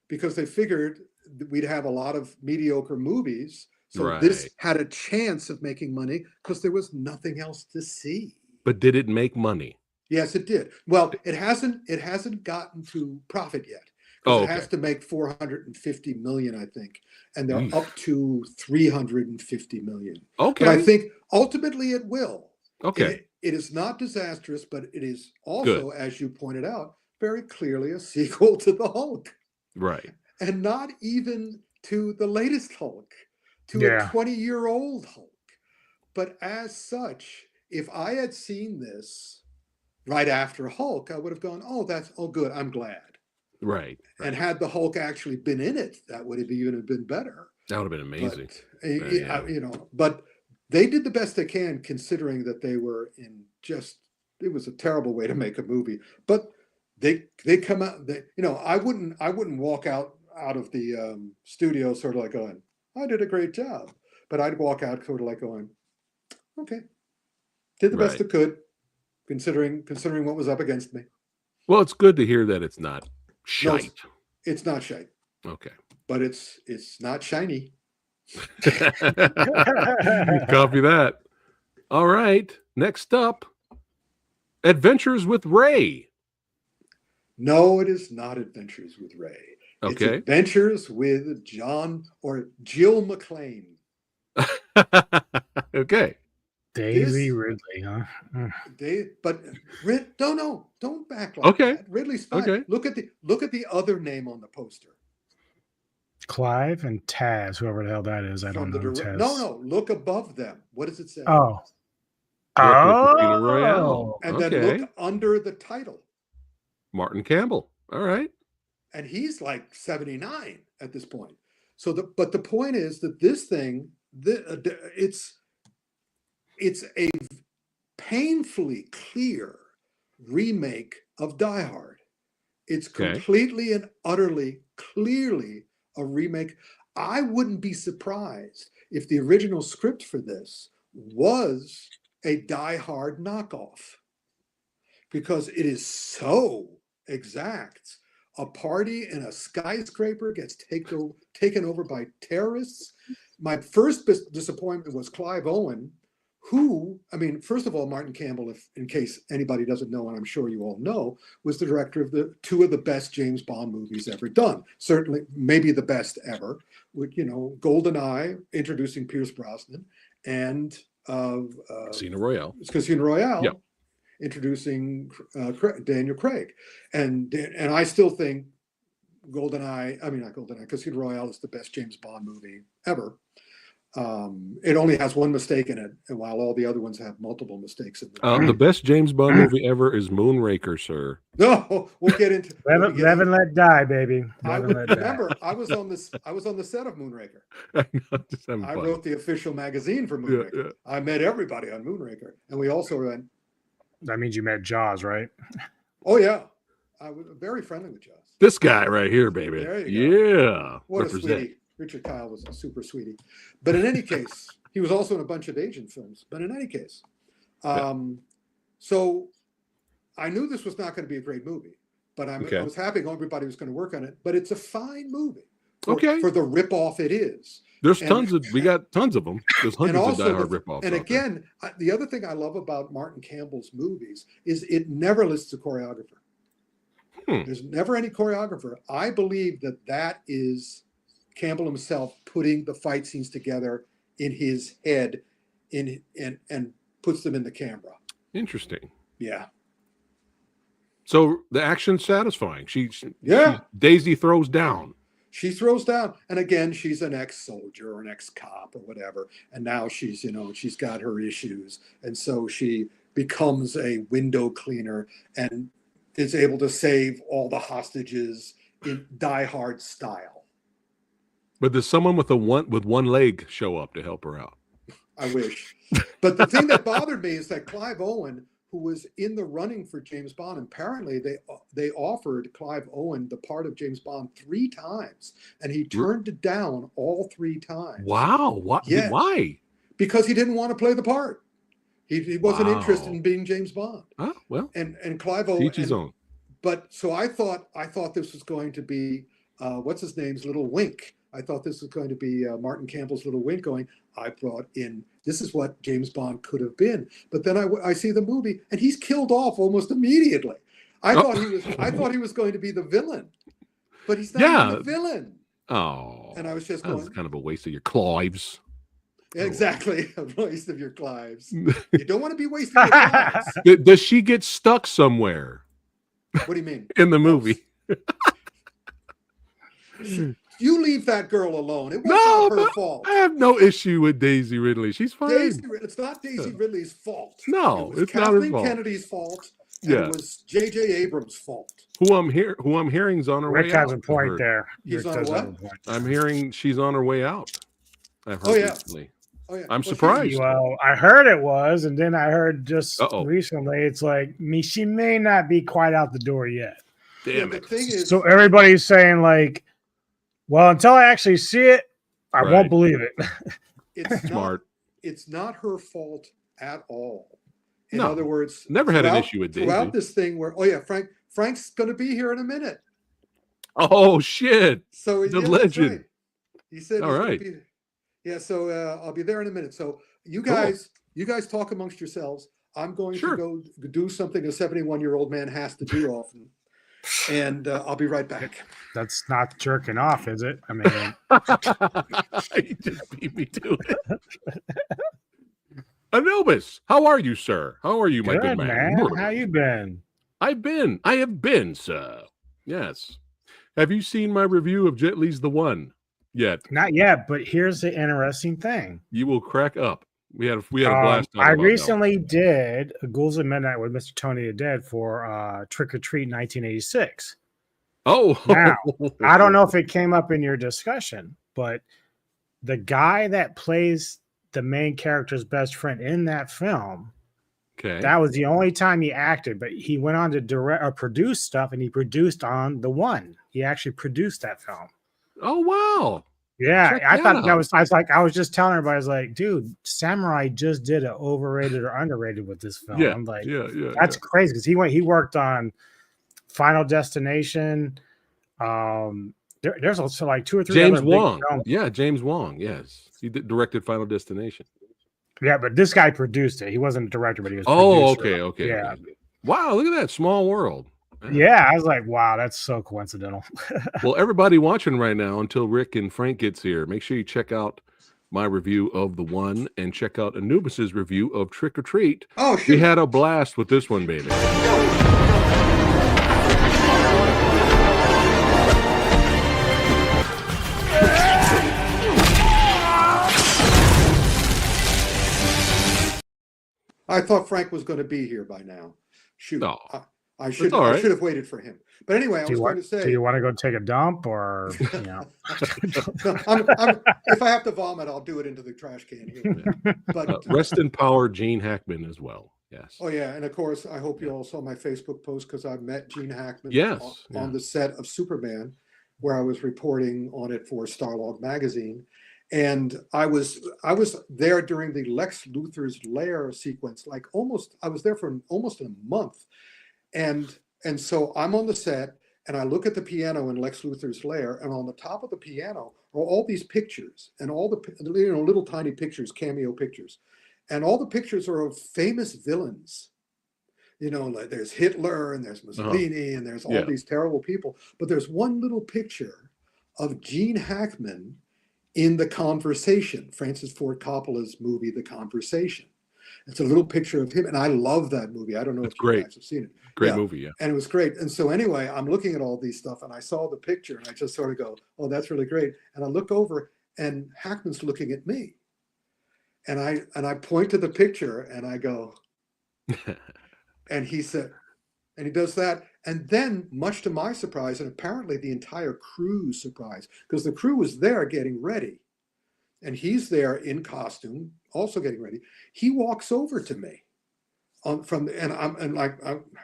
because they figured we'd have a lot of mediocre movies, so this had a chance of making money because there was nothing else to see. But did it make money? Yes, it did. Well, it hasn't gotten to profit yet. It has to make 450 million, I think, and they're up to 350 million. Okay, but I think ultimately it will. Okay, it is not disastrous, but it is also, as you pointed out, very clearly a sequel to the Hulk. Right. And not even to the latest Hulk, to a Yeah. 20-year-old Hulk. But as such, if I had seen this right after Hulk, I would have gone, oh, good, I'm glad. Right. And had the Hulk actually been in it, that would have even been better. That would have been amazing. But, but they did the best they can, considering that they were in it was a terrible way to make a movie. But they come out, I wouldn't walk out of the studio sort of like going, I did a great job. But I'd walk out sort of like going, okay, did the best I could, considering what was up against me. Well, it's good to hear that it's not shite. No, it's not shite. Okay. But it's not shiny. Copy that. All right. Next up, Adventures with Ray. No, it is not Adventures with Ray. It's Okay. Adventures with John or Jill McLean. Okay. Daisy Ridley, huh? Don't back like that. Ridley's fine. Okay. Look at the other name on the poster. Clive and Taz, whoever the hell that is. I don't know. Taz. No, look above them. What does it say? Oh. Royale. And then look under the title. Martin Campbell. All right. And he's like 79 at this point. But the point is that this thing, it's a painfully clear remake of Die Hard. It's completely and utterly, clearly a remake. I wouldn't be surprised if the original script for this was a Die Hard knockoff, because it is so exact. A party in a skyscraper gets taken over by terrorists. My first disappointment was Clive Owen, who, first of all, Martin Campbell, in case anybody doesn't know, and I'm sure you all know, was the director of two of the best James Bond movies ever done. Certainly, maybe the best ever. With GoldenEye, introducing Pierce Brosnan, and Casino Royale. Yep. Introducing Daniel Craig, and I still think Casino Royale is the best James Bond movie ever. It only has one mistake in it, and while all the other ones have multiple mistakes in them. The best James Bond movie ever is Moonraker, sir. No, we'll get into Live and let die, baby. I was on the set of Moonraker. I wrote the official magazine for Moonraker. Yeah. I met everybody on Moonraker, and we also went. That means you met Jaws, right? Oh yeah, I was very friendly with Jaws. This guy right here, baby. There you go. Yeah. What a sweetie. Richard Kyle was a super sweetie. But in any case, he was also in a bunch of Asian films. But in any case, so I knew this was not going to be a great movie, but I was happy everybody was going to work on it. But it's a fine movie for the ripoff it is. We got tons of them. There's hundreds of Die Hard ripoffs. And again, the other thing I love about Martin Campbell's movies is it never lists a choreographer. There's never any choreographer. I believe that is Campbell himself putting the fight scenes together in his head and puts them in the camera. Interesting. Yeah. So the action's satisfying. Daisy throws down. She throws down, and again, she's an ex-soldier or an ex-cop or whatever, and now she's got her issues, and so she becomes a window cleaner and is able to save all the hostages in Die Hard style. But does someone with one leg show up to help her out? I wish. But the thing that bothered me is that Clive Owen, who was in the running for James Bond, apparently they offered Clive Owen the part of James Bond 3 times, and he turned it down all 3 times. Wow. Yeah. Why? Because he didn't want to play the part. He wasn't interested in being James Bond. Oh, well. And Clive Owen. Each his own. But so I thought this was going to be what's his name's little wink. I thought this was going to be Martin Campbell's little wink going, I brought in, this is what James Bond could have been. But then I see the movie and he's killed off almost immediately. I thought he was going to be the villain, but he's not even the villain. Oh. And I was just going, that's kind of a waste of your Clives. Exactly. A waste of your Clives. You don't want to be wasting your Clives. Does she get stuck somewhere? What do you mean? In the movie. You leave that girl alone. It was No, not her fault. I have no issue with Daisy Ridley. She's fine. It's not Daisy Ridley's fault. No, it was it's not her Kathleen fault. Kennedy's fault, and Yeah. it was J.J. Abrams' fault. Who I'm hearing's on her Rick way has out. a point there. He's Rick on does what? have a point. I'm hearing she's on her way out. I've heard Oh, yeah. recently. Oh yeah, I'm surprised. Well, I heard it was, and then I heard just Uh-oh. recently it's like she may not be quite out the door yet. Damn the it. thing is, So everybody's saying like, well, until I actually see it, I Right. won't believe it. it's Smart. It's not her fault at all. In No, other words, never had an issue with Daisy. Throughout this thing where, oh yeah, Frank's going to be here in a minute. Oh shit! So The yeah, legend. Right. He said, All right. Yeah, so I'll be there in a minute. So you guys talk amongst yourselves. I'm going to go do something a 71-year-old man has to do often, and I'll be right back. That's not jerking off, is it? I mean, you just beat me to it. Anubis, how are you, sir? How are you, my good man? How you been? I have been, sir. Yes. Have you seen my review of Jet Li's The One yet? Not yet, but here's the interesting thing. You will crack up. We had a blast. I recently did a Ghouls at Midnight with Mr. Tony the Dead for Trick or Treat 1986. Oh, now I don't know if it came up in your discussion, but the guy that plays the main character's best friend in that film, that was the only time he acted. But he went on to direct or produce stuff, and he produced on The One. He actually produced that film. Oh wow! Yeah, I thought that was. I was just telling everybody, I was like, dude, Samurai just did an overrated or underrated with this film. Yeah, I'm like, yeah, that's crazy because he worked on Final Destination. There's also like 2 or 3 James other Wong. big films. Yeah, James Wong. Yes, he directed Final Destination. Yeah, but this guy produced it. He wasn't a director, but he was. Okay. Yeah. Okay. Wow, look at that small world. Yeah, I was like, wow, that's so coincidental. Well, everybody watching right now, until Rick and Frank gets here, make sure you check out my review of The One and check out Anubis's review of Trick or Treat. Oh, shoot. We had a blast with this one, baby. I thought Frank was going to be here by now. Shoot. No. I should have waited for him. But anyway, I was going to say. Do you want to go take a dump or, you know? If I have to vomit, I'll do it into the trash can here. But rest in power, Gene Hackman as well. Yes. Oh yeah, and of course, I hope you all saw my Facebook post because I met Gene Hackman on the set of Superman, where I was reporting on it for Starlog magazine, and I was there during the Lex Luthor's lair sequence. I was there for almost a month, and so I'm on the set and I look at the piano in Lex Luthor's lair, and on the top of the piano are all these pictures and all the little tiny pictures, cameo pictures. And all the pictures are of famous villains. Like there's Hitler and there's Mussolini and there's all these terrible people. But there's one little picture of Gene Hackman in The Conversation, Francis Ford Coppola's movie, The Conversation. It's a little picture of him. And I love that movie. I don't know if you guys have seen it. Great movie, yeah. And it was great. And so anyway, I'm looking at all these stuff and I saw the picture and I just sort of go, oh, that's really great. And I look over and Hackman's looking at me. And I point to the picture and I go, and he said, and he does that. And then, much to my surprise, and apparently the entire crew's surprise, because the crew was there getting ready, and he's there in costume, also getting ready. He walks over to me,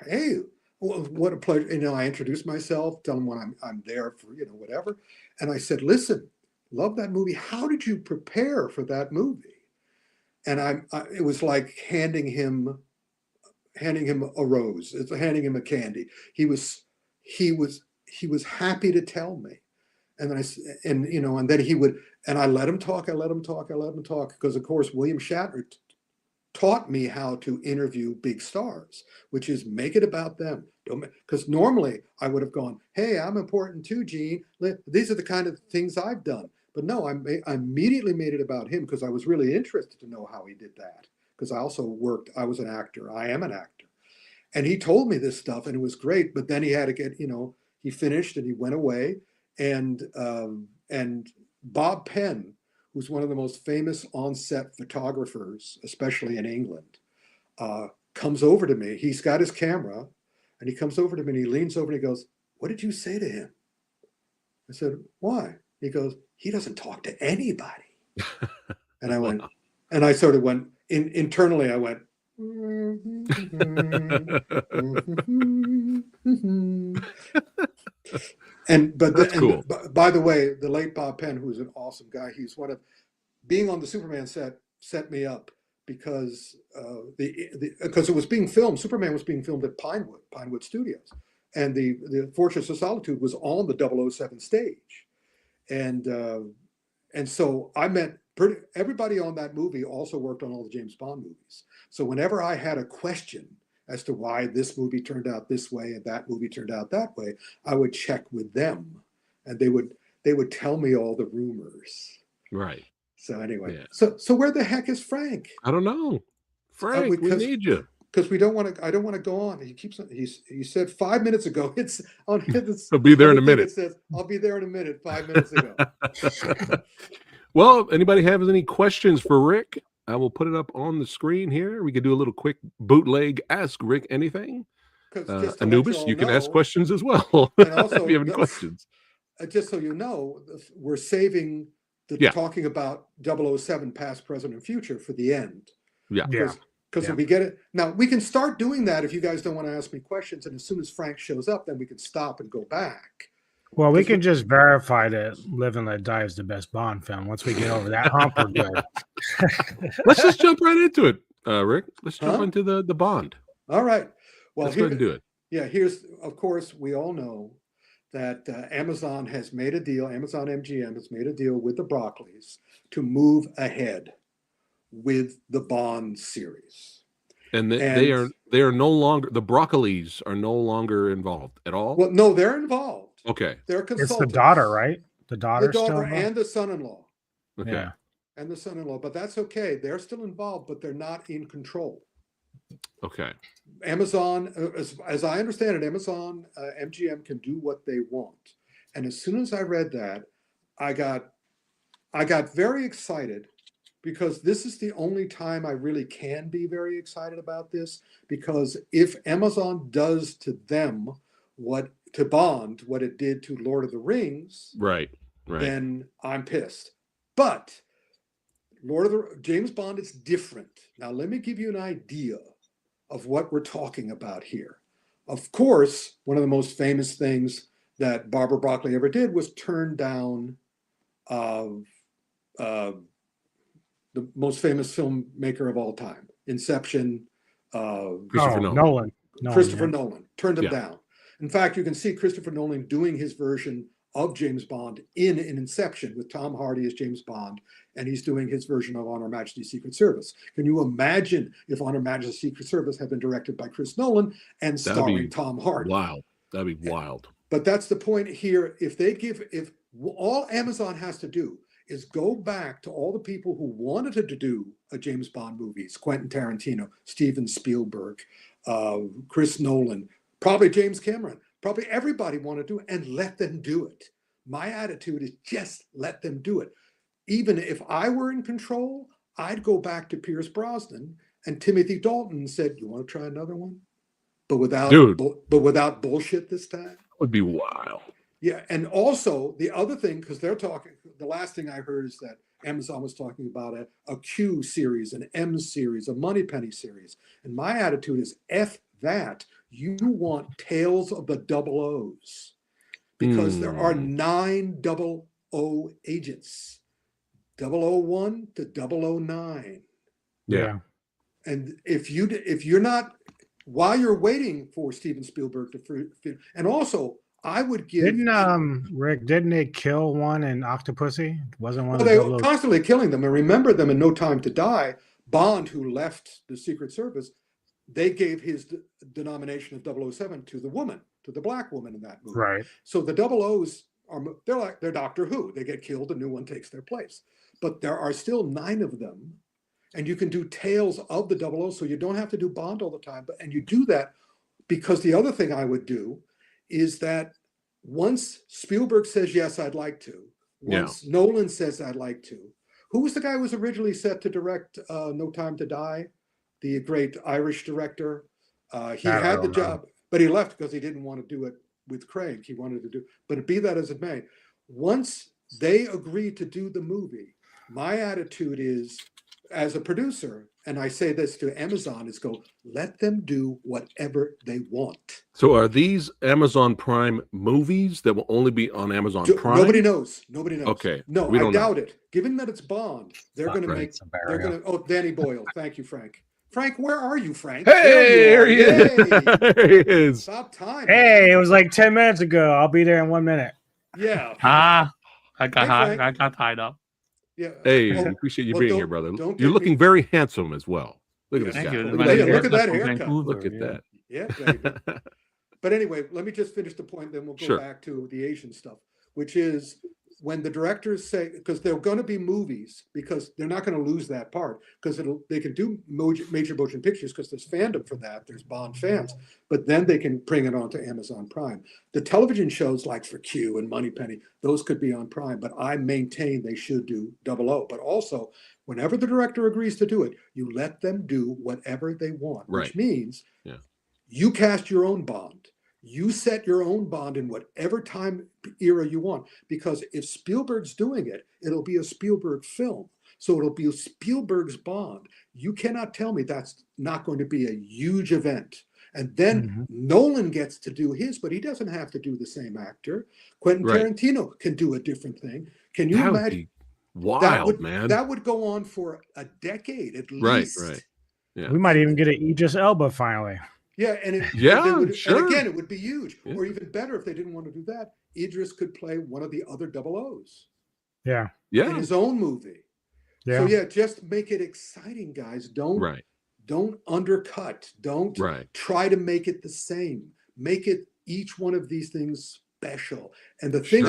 hey, what a pleasure. I introduced myself, tell him when I'm there for whatever, and I said, listen, love that movie. How did you prepare for that movie? And it was like handing him a rose. It's handing him a candy. He was happy to tell me. And then then he would, and I let him talk. Because of course, William Shatner taught me how to interview big stars, which is make it about them. Because normally I would have gone, hey, I'm important too, Gene. These are the kind of things I've done. But no, I immediately made it about him because I was really interested to know how he did that. Because I was an actor. I am an actor. And he told me this stuff and it was great. But then he had to get, he finished and he went away. And And Bob Penn, who's one of the most famous on-set photographers, especially in England, comes over to me. He's got his camera, and he comes over to me and he leans over and he goes, "What did you say to him?" I said, "Why?" He goes, "He doesn't talk to anybody." And I went, and I sort of went, internally, I went, That's cool. By the way, the late Bob Penn, who's an awesome guy, he's one of, being on the Superman set me up because because it was being filmed. Superman was being filmed at Pinewood Studios, and the Fortress of Solitude was on the 007 stage, and so I met everybody on that movie. Also worked on all the James Bond movies. So whenever I had a question as to why this movie turned out this way and that movie turned out that way, I would check with them, and they would tell me all the rumors. Right. So anyway, so where the heck is Frank? I don't know. Frank, we need you. Because we don't want to. I don't want to go on. He said 5 minutes ago. It's on his. I'll be there in a minute. It says, "I'll be there in a minute." 5 minutes ago. Well, anybody have any questions for Rick? I will put it up on the screen here. We could do a little quick bootleg Ask Rick Anything. Anubis, you can ask questions as well. And also, if you have any questions. Just so you know, we're saving talking about 007 past, present, and future for the end. Yeah. Because if we get it now, we can start doing that if you guys don't want to ask me questions. And as soon as Frank shows up, then we can stop and go back. Well, we can just verify that Live and Let Die is the best Bond film. Once we get over that hump, we're good. Let's just jump right into it, Rick. Let's jump into the Bond. All right. Well, let's go ahead and do it. Yeah, of course, we all know that Amazon has made a deal. Amazon MGM has made a deal with the Broccoli's to move ahead with the Bond series. And they are no longer, the Broccoli's are no longer involved at all? Well, no, they're involved. Okay. They're consultants. It's the daughter, right? The daughter and the son-in-law. Okay. Yeah. And the son-in-law, but that's okay. They're still involved, but they're not in control. Okay. Amazon, as I understand it, Amazon MGM can do what they want. And as soon as I read that, I got very excited, because this is the only time I really can be very excited about this, because if Amazon does to them to Bond what it did to Lord of the Rings, right, then I'm pissed. But James Bond is different. Now let me give you an idea of what we're talking about here. Of course, one of the most famous things that Barbara Broccoli ever did was turn down the most famous filmmaker of all time, Inception. Christopher Nolan. Christopher Nolan turned him down. In fact, you can see Christopher Nolan doing his version of James Bond in Inception with Tom Hardy as James Bond, and he's doing his version of On Her Majesty's Secret Service. Can you imagine if On Her Majesty's Secret Service had been directed by Chris Nolan and starring Tom Hardy? Wow, that'd be wild. But that's the point here. If all Amazon has to do is go back to all the people who wanted to do a James Bond movies, Quentin Tarantino, Steven Spielberg, Chris Nolan, probably James Cameron, probably everybody wanted to do it, and let them do it. My attitude is just let them do it. Even if I were in control, I'd go back to Pierce Brosnan and Timothy Dalton and said, "You want to try another one? But without bullshit this time?" That would be wild. Yeah, and also the other thing, because they're talking, the last thing I heard is that Amazon was talking about a Q series, an M series, a Moneypenny series. And my attitude is F that. You want Tales of the Double O's, because there are 9 00 agents, 001 to 009. Yeah. And if you're not, while you're waiting for Steven Spielberg to, and also I would give. Didn't they kill one in Autopsy? Wasn't one? They were constantly killing them. And remember them in No Time to Die. Bond, who left the Secret Service, they gave his denomination of 007 to the woman, to the black woman in that movie. Right. So the 00s they're Doctor Who. They get killed, a new one takes their place. But there are still 9 of them, and you can do tales of the 00s, so you don't have to do Bond all the time. And you do that because the other thing I would do is that once Spielberg says, yes, I'd like to, once Nolan says I'd like to. Who was the guy who was originally set to direct No Time to Die? The great Irish director. He had the job, but he left because he didn't want to do it with Craig. He wanted to do, but be that as it may, once they agreed to do the movie, my attitude is, as a producer, and I say this to Amazon, is go, let them do whatever they want. So are these Amazon Prime movies that will only be on Amazon Prime? Nobody knows. Okay. No, I doubt it. Given that it's Bond, they're going to make, they're going to, Danny Boyle. Thank you, Frank. Frank, where are you, Frank? Hey, there he is. There he is. About time. Hey, man. It was like 10 minutes ago. I'll be there in 1 minute. Yeah. I got tied up. Yeah. Hey, appreciate you being here, brother. You're looking very handsome as well. Look at this guy. Look at that haircut. Look at that. Yeah, baby. But anyway, let me just finish the point, then we'll go back to the Asian stuff, which is when the directors say, because they're going to be movies, because they're not going to lose that part, because they can do major motion pictures because there's fandom for that. There's Bond fans, but then they can bring it onto Amazon Prime. The television shows like for Q and Moneypenny, those could be on Prime, but I maintain they should do 00. But also, whenever the director agrees to do it, you let them do whatever they want, which means you cast your own Bond. You set your own Bond in whatever time era you want, because if Spielberg's doing it, it'll be a Spielberg film. So it'll be Spielberg's Bond. You cannot tell me that's not going to be a huge event. And then Nolan gets to do his, but he doesn't have to do the same actor. Quentin Tarantino can do a different thing. Can you imagine? Wild, man. That would go on for a decade at least. Right. Yeah. We might even get an Idris Elba finally. Yeah, and sure. And again, it would be huge. Yeah. Or even better, if they didn't want to do that, Idris could play one of the other 00s. Yeah. In his own movie. Yeah. So just make it exciting, guys. Don't undercut. Don't try to make it the same. Make it each one of these things special. And the thing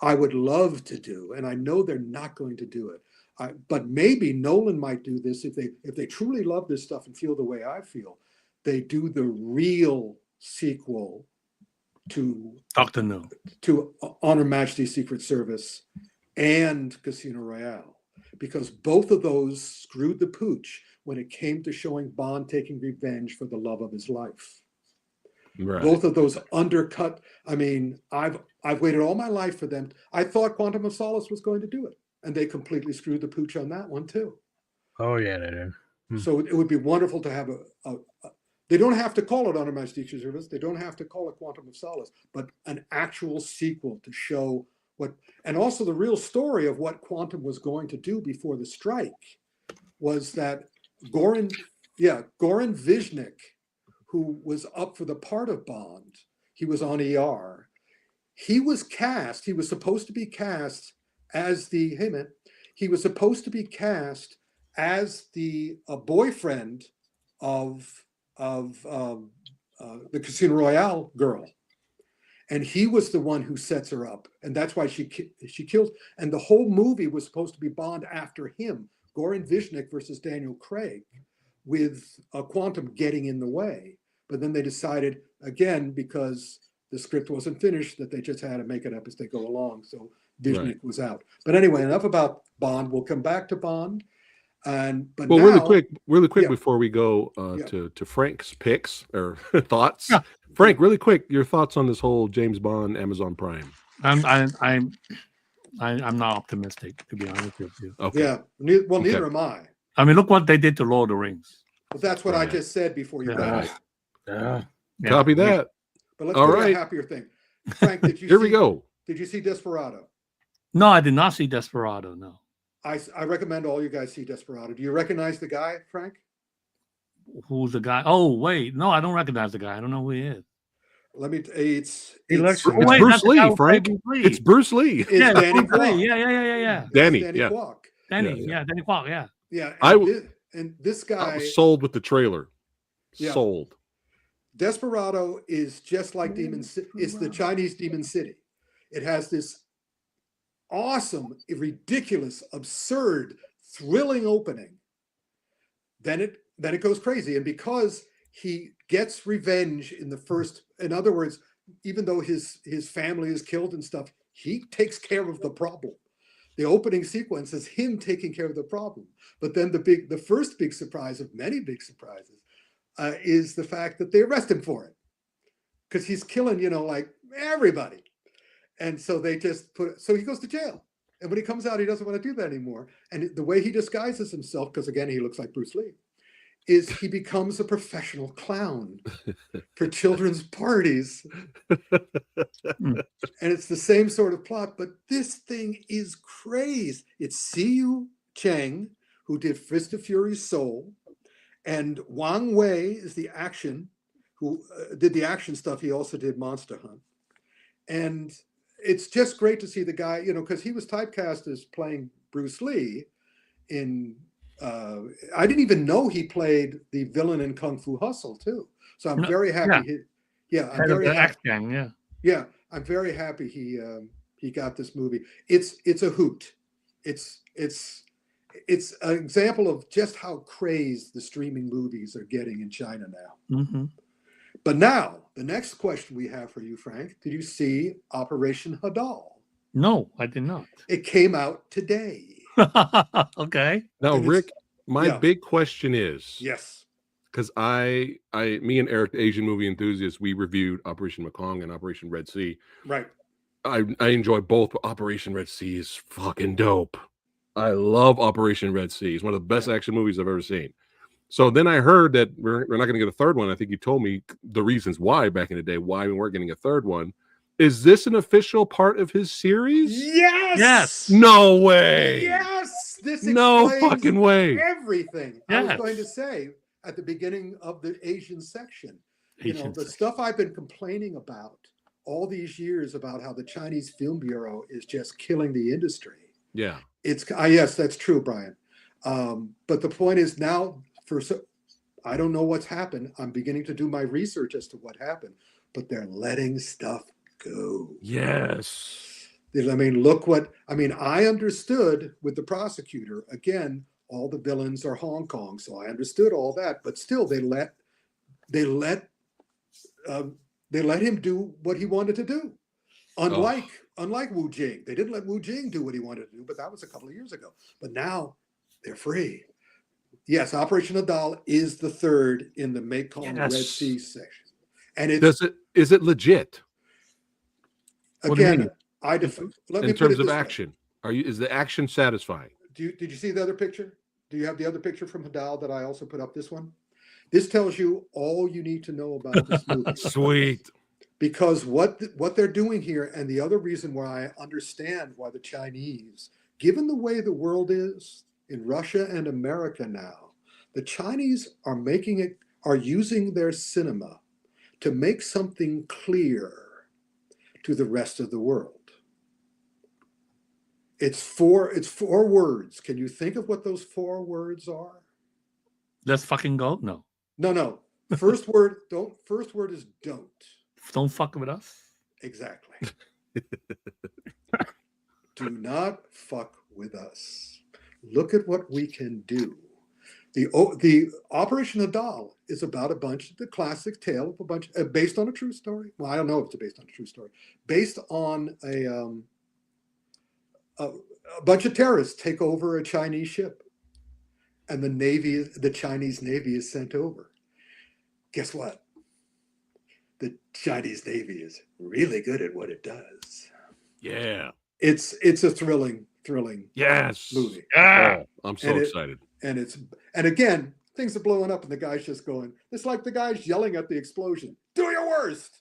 I would love to do, and I know they're not going to do it, but maybe Nolan might do this if they truly love this stuff and feel the way I feel. They do the real sequel to Dr. No, to Honor Majesty's Secret Service and Casino Royale, because both of those screwed the pooch when it came to showing Bond taking revenge for the love of his life. Right. Both of those undercut. I mean, I've waited all my life for them. I thought Quantum of Solace was going to do it, and they completely screwed the pooch on that one too. Oh yeah, they did. So it would be wonderful to have they don't have to call it Honor Majesty's Secret Service. They don't have to call it Quantum of Solace, but an actual sequel to show what, and also the real story of what Quantum was going to do before the strike was that Goran Viznik, who was up for the part of Bond, he was on ER. He was supposed to be cast as the boyfriend of the Casino Royale girl, and he was the one who sets her up, and that's why she kills. And the whole movie was supposed to be Bond after him, Goran Viznik versus Daniel Craig, with Quantum getting in the way. But then they decided, again, because the script wasn't finished, that they just had to make it up as they go along. So Viznik was out. But anyway, enough about Bond. We'll come back to Bond. Really quick before we go to Frank's picks or thoughts. Yeah. Frank, really quick, your thoughts on this whole James Bond Amazon Prime. I'm not optimistic, to be honest with you. Okay. Yeah. Neither am I. I mean, look what they did to Lord of the Rings. Well, that's what I just said before you went. Copy that. But let's go to a happier thing. Frank, did you Here we go. Did you see Desperado? No, I did not see Desperado, no. I recommend all you guys see Desperado. Do you recognize the guy, Frank? Who's the guy? Oh, wait. No, I don't recognize the guy. I don't know who he is. It's Bruce Lee, Frank. It's Bruce Lee. It's Danny Kwok. Yeah. Danny Kwok. Danny Kwok, yeah. Yeah. And this guy. I was sold with the trailer. Yeah. Sold. Desperado is just like Demon City. It's the Chinese Demon City. It has this awesome, ridiculous, absurd, thrilling opening. Then it goes crazy. And because he gets revenge in the first, in other words, even though his family is killed and stuff, he takes care of the problem. The opening sequence is him taking care of the problem. But then the first big surprise of many big surprises is the fact that they arrest him for it, because he's killing, like everybody. And so they just so he goes to jail. And when he comes out, he doesn't want to do that anymore. And the way he disguises himself, because again, he looks like Bruce Lee, is he becomes a professional clown for children's parties. And it's the same sort of plot, but this thing is crazy. It's Siyu Cheng, who did Fist of Fury's Soul, and Wang Wei is the action, who did the action stuff. He also did Monster Hunt. And it's just great to see the guy, because he was typecast as playing Bruce Lee in, I didn't even know he played the villain in Kung Fu Hustle too. So I'm very happy. I'm very happy. I'm very happy he got this movie. It's a hoot. It's an example of just how crazed the streaming movies are getting in China now. Mm-hmm. But now, the next question we have for you, Frank, did you see Operation Hadal? No, I did not. It came out today. Okay. Now, Rick, my big question is, yes, because me and Eric, the Asian movie enthusiast, we reviewed Operation Mekong and Operation Red Sea. Right. I enjoy both, but Operation Red Sea is fucking dope. I love Operation Red Sea. It's one of the best action movies I've ever seen. So then I heard that we're not going to get a third one. I think you told me the reasons why back in the day, why we weren't getting a third one. Is this an official part of his series? Yes. Yes. No way. Yes. This no fucking way. Everything. Yes. I was going to say at the beginning of the Asian section, the stuff I've been complaining about all these years about how the Chinese Film Bureau is just killing the industry. Yeah. Yes, that's true, Brian. But the point is now, I don't know what's happened. I'm beginning to do my research as to what happened, but they're letting stuff go. Yes. I understood with the prosecutor, again, all the villains are Hong Kong, so I understood all that, but still they let him do what he wanted to do. Unlike Wu Jing. They didn't let Wu Jing do what he wanted to do, but that was a couple of years ago. But now they're free. Yes, Operation Hadal is the third in the Mekong Red Sea section. And is it legit? Again, in terms of action, is the action satisfying? Did you see the other picture? Do you have the other picture from Hadal that I also put up? This one? This tells you all you need to know about this movie. Sweet. Because what they're doing here, and the other reason why I understand why the Chinese, given the way the world is in Russia and America now, the Chinese are using their cinema to make something clear to the rest of the world. It's four words. Can you think of what those 4 words are? Let's fucking go. No. First word is don't. Don't fuck with us. Exactly. Do not fuck with us. Look at what we can do. The Operation Hadal is about the classic tale of a bunch, based on a true story. Well, I don't know if it's based on a true story. Based on a bunch of terrorists take over a Chinese ship, and the Chinese Navy is sent over. Guess what? The Chinese Navy is really good at what it does. Yeah. It's a thrilling movie. Yeah. Oh, I'm so excited. And again, things are blowing up and the guy's just going, it's like the guy's yelling at the explosion. Do your worst.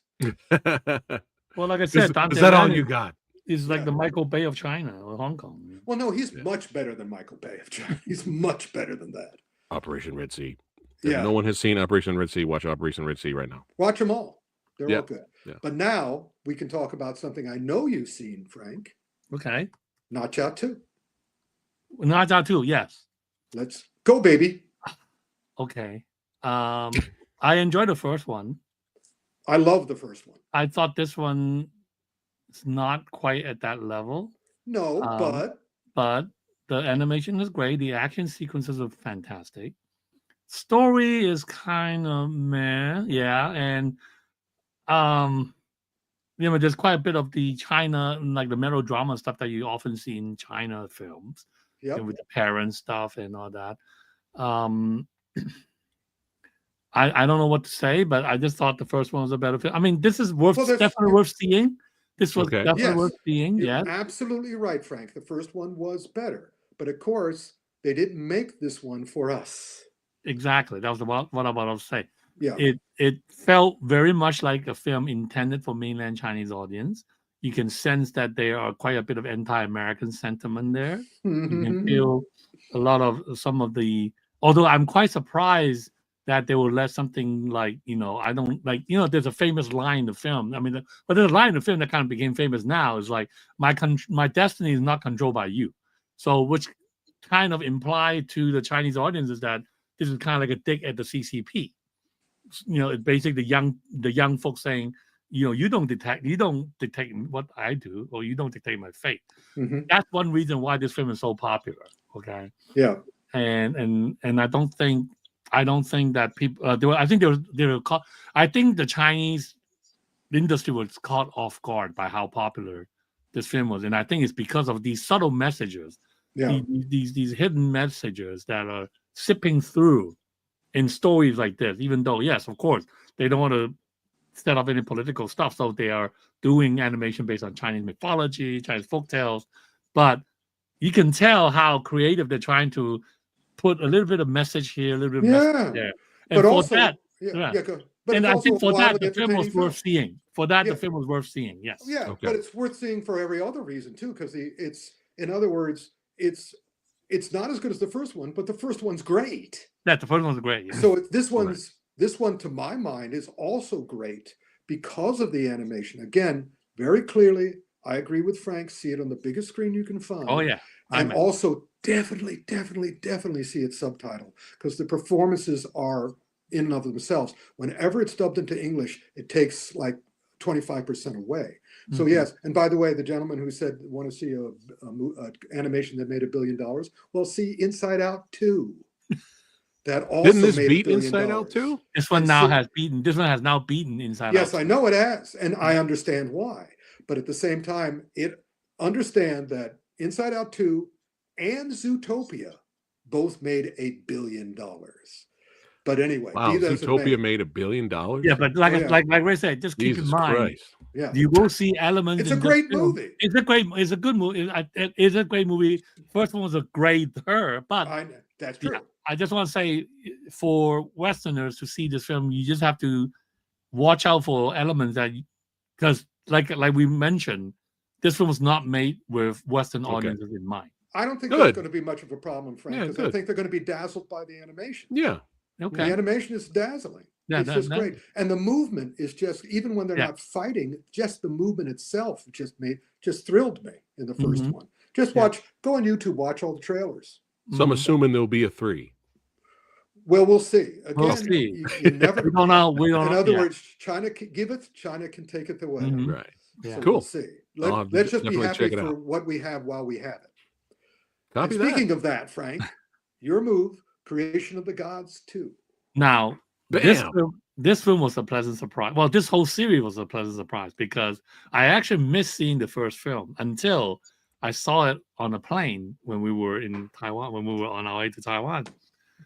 Well, like I said, is that all you got? He's like the Michael Bay of China or Hong Kong. Well, no, he's much better than Michael Bay of China. He's much better than that. Operation Red Sea. If no one has seen Operation Red Sea, watch Operation Red Sea right now. Watch them all. They're all good. Yeah. But now we can talk about something I know you've seen, Frank. Okay. Notch Out 2. Notch Out 2, yes. Let's go, baby. Okay. I enjoyed the first one. I love the first one. I thought this one is not quite at that level. No, but the animation is great. The action sequences are fantastic. Story is kind of meh, yeah, and there's quite a bit of the China, like the melodrama stuff that you often see in China films, with the parent stuff and all that. I don't know what to say, but I just thought the first one was a better film. I mean, this is definitely worth seeing. This was definitely worth seeing. You're absolutely right, Frank. The first one was better, but of course, they didn't make this one for us. Exactly. That was what I was to say. Yeah. It felt very much like a film intended for mainland Chinese audience. You can sense that there are quite a bit of anti-American sentiment there. You can feel a lot of some of the. Although I'm quite surprised that they will let something like, I don't like, there's a famous line in the film. I mean, but there's a line in the film that kind of became famous now is like, my destiny is not controlled by you. So, which kind of implied to the Chinese audience is that this is kind of like a dig at the CCP. It's basically the young folks saying, you don't dictate what I do, or you don't dictate my fate. That's one reason why this film is so popular. Okay. Yeah. And I don't think that people. I think the Chinese industry was caught off guard by how popular this film was, and I think it's because of these subtle messages, these hidden messages that are sipping through in stories like this. Even though, yes, of course, they don't want to set up any political stuff, so they are doing animation based on Chinese mythology, Chinese folktales, but you can tell how creative they're trying to put a little bit of message here, a little bit of message there. And but for also, that, but I think for that, the film was worth seeing. For that, the film was worth seeing. Yes. Yeah, but it's worth seeing for every other reason too, because in other words, it's not as good as the first one, but the first one's great. Yeah, the first one's great. Yeah. So this one, to my mind, is also great because of the animation. Again, very clearly, I agree with Frank. See it on the biggest screen you can find. Oh yeah. And also definitely see it subtitled, because the performances are in and of themselves. Whenever it's dubbed into English, it takes like 25% away. So yes, and by the way, the gentleman who said want to see a animation that made $1 billion, well, see Inside Out 2. That also didn't this made beat $1 billion. Inside Out 2? This one has beaten. This one has now beaten Inside Out. Yes, I know it has, and I understand why. But at the same time, understand that Inside Out 2 and Zootopia both made $1 billion. But anyway, wow, Zootopia made $1 billion. Yeah, but like Ray said, just keep in mind. Christ. Yeah, you will see elements. It's a great movie. It's a good movie. It's a great movie. First one was a greater, but that's true. Yeah, I just want to say, for Westerners to see this film, you just have to watch out for elements because like we mentioned, this film was not made with Western audiences in mind. I don't think that's going to be much of a problem, Frank, because I think they're going to be dazzled by the animation. Yeah. Okay. The animation is dazzling. Yeah, it's just great. And the movement is just, even when they're not fighting, just the movement itself just thrilled me in the first one. Just go on YouTube, watch all the trailers. So I'm assuming there'll be a 3. Well, we'll see. Again, we'll see. You never. We don't know. In other words, China can giveth, China can taketh away. Right. Yeah. So cool. We'll see. Let's just be happy for what we have while we have it. Speaking of that, Frank, your move, Creation of the Gods 2. Now, this film was a pleasant surprise. Well, this whole series was a pleasant surprise because I actually missed seeing the first film until I saw it on a plane when we were in Taiwan, when we were on our way to Taiwan.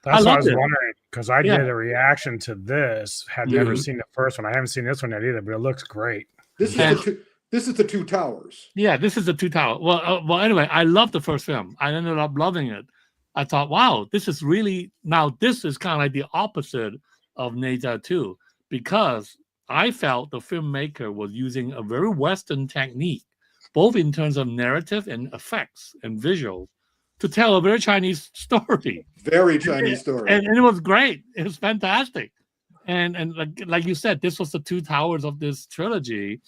That's what I was wondering, because I did a reaction to this. Had never seen the first one. I haven't seen this one yet either, but it looks great. This is the Two Towers. Yeah, this is the Two Towers. Well, anyway, I loved the first film. I ended up loving it. I thought, wow, this is kind of like the opposite of Nezha 2, because I felt the filmmaker was using a very Western technique, both in terms of narrative and effects and visuals, to tell a very Chinese story. Very Chinese story. And it was great. It was fantastic. And like you said, this was the Two Towers of this trilogy.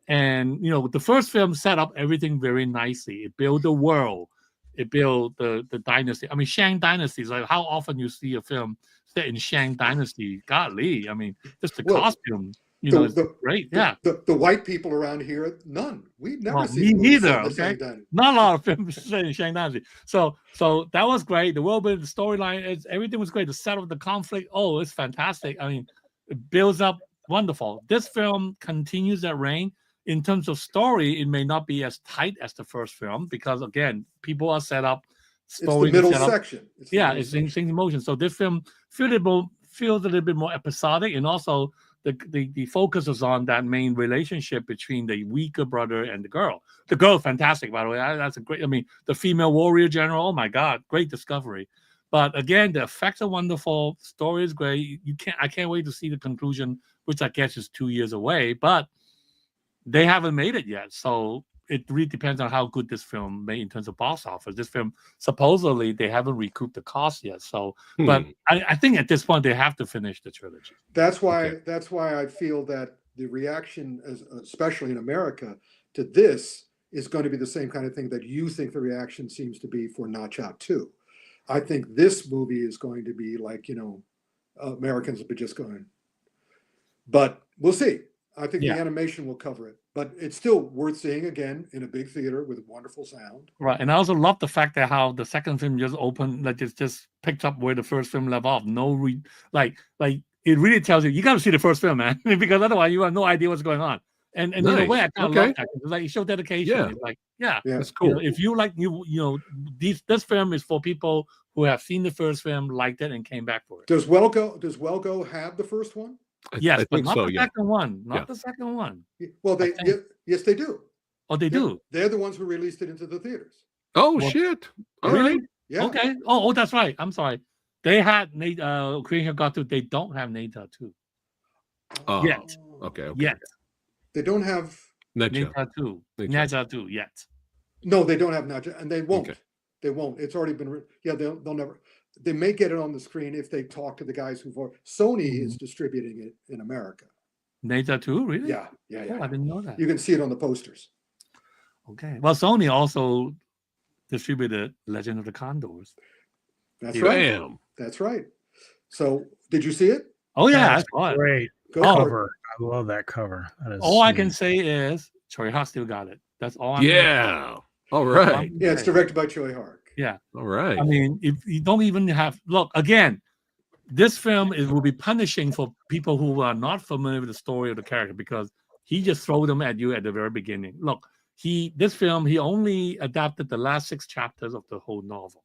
And, the first film set up everything very nicely. It built the world. It built the dynasty. I mean, Shang Dynasty is like, how often you see a film set in Shang Dynasty? Golly, I mean, just the costume, it's great. Yeah. The white people around here, none. We've never seen me either. Okay, not a lot of films set in Shang Dynasty. So that was great. The world building, the storyline, everything was great. The setup of the conflict, it's fantastic. I mean, it builds up wonderful. This film continues that reign. in terms of story, it may not be as tight as the first film because, again, people are set up. It's the middle section. It's in motion. So this film feels a little bit more episodic, and also the focus is on that main relationship between the weaker brother and the girl. The girl, fantastic, by the way. That's a great. I mean, the female warrior general. Oh my God, great discovery. But again, the effects are wonderful. Story is great. I can't wait to see the conclusion, which I guess is 2 years away. But they haven't made it yet, so it really depends on how good this film made in terms of box office. This film, supposedly, they haven't recouped the cost yet. So, but I think at this point they have to finish the trilogy. That's why I feel that the reaction, especially in America, to this is going to be the same kind of thing that you think the reaction seems to be for Notch Out 2. I think this movie is going to be like, Americans will be just going. But we'll see. I think the animation will cover it. But it's still worth seeing again in a big theater with wonderful sound. Right. And I also love the fact that how the second film just opened, like it's just picked up where the first film left off. Like it really tells you got to see the first film, man, because otherwise you have no idea what's going on. And nice. In a way, I kind of love that. It's like you show dedication. Yeah. It's like, that's cool. If you like, this film is for people who have seen the first film, liked it, and came back for it. Does Wellgo have the first one? Yes, but not the second one. Not the second one. Well, yes, they do. Oh, they do. They're the ones who released it into the theaters. Oh, shit! All really? Right. Yeah. Okay. Oh, that's right. I'm sorry. They had Korean got to. They don't have Nezha 2 yet. Okay. Yet. They don't have Nezha 2. Nezha 2 yet. No, they don't have Nezha, and they won't. Okay. They won't. It's already been. They'll never. They may get it on the screen if they talk to the guys who've. Sony is distributing it in America. Nezha 2, really? Yeah. Oh, I didn't know that. You can see it on the posters. Okay. Well, Sony also distributed Legend of the Condors. That's right. That's right. So, did you see it? Oh yeah, that's great. Cover. I love that cover. That is all sweet. I can say is Choi Hart still got it. That's all. All right. Yeah, it's directed by Choi Hart. Yeah. All right. I mean, if you don't even look again, this film will be punishing for people who are not familiar with the story of the character because he just throw them at you at the very beginning. Look, this film only adapted the last 6 chapters of the whole novel,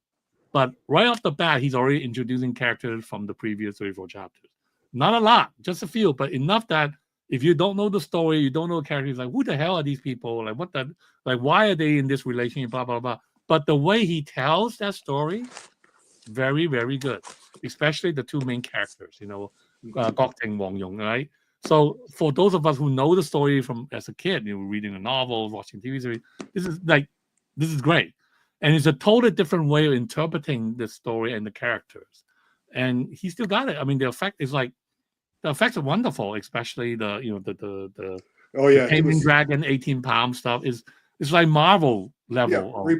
but right off the bat, he's already introducing characters from the previous 3 or 4 chapters. Not a lot, just a few, but enough that if you don't know the story, you don't know the characters, like who the hell are these people? Like why are they in this relationship? Blah blah blah. But the way he tells that story, very, very good. Especially the 2 main characters, Gok Ting, Wong Yong, right? So for those of us who know the story from as a kid, reading the novels, watching TV series, this is great. And it's a totally different way of interpreting the story and the characters. And he still got it. I mean, the effects are wonderful, especially the Taming Dragon 18-pound stuff is like Marvel level. Yeah,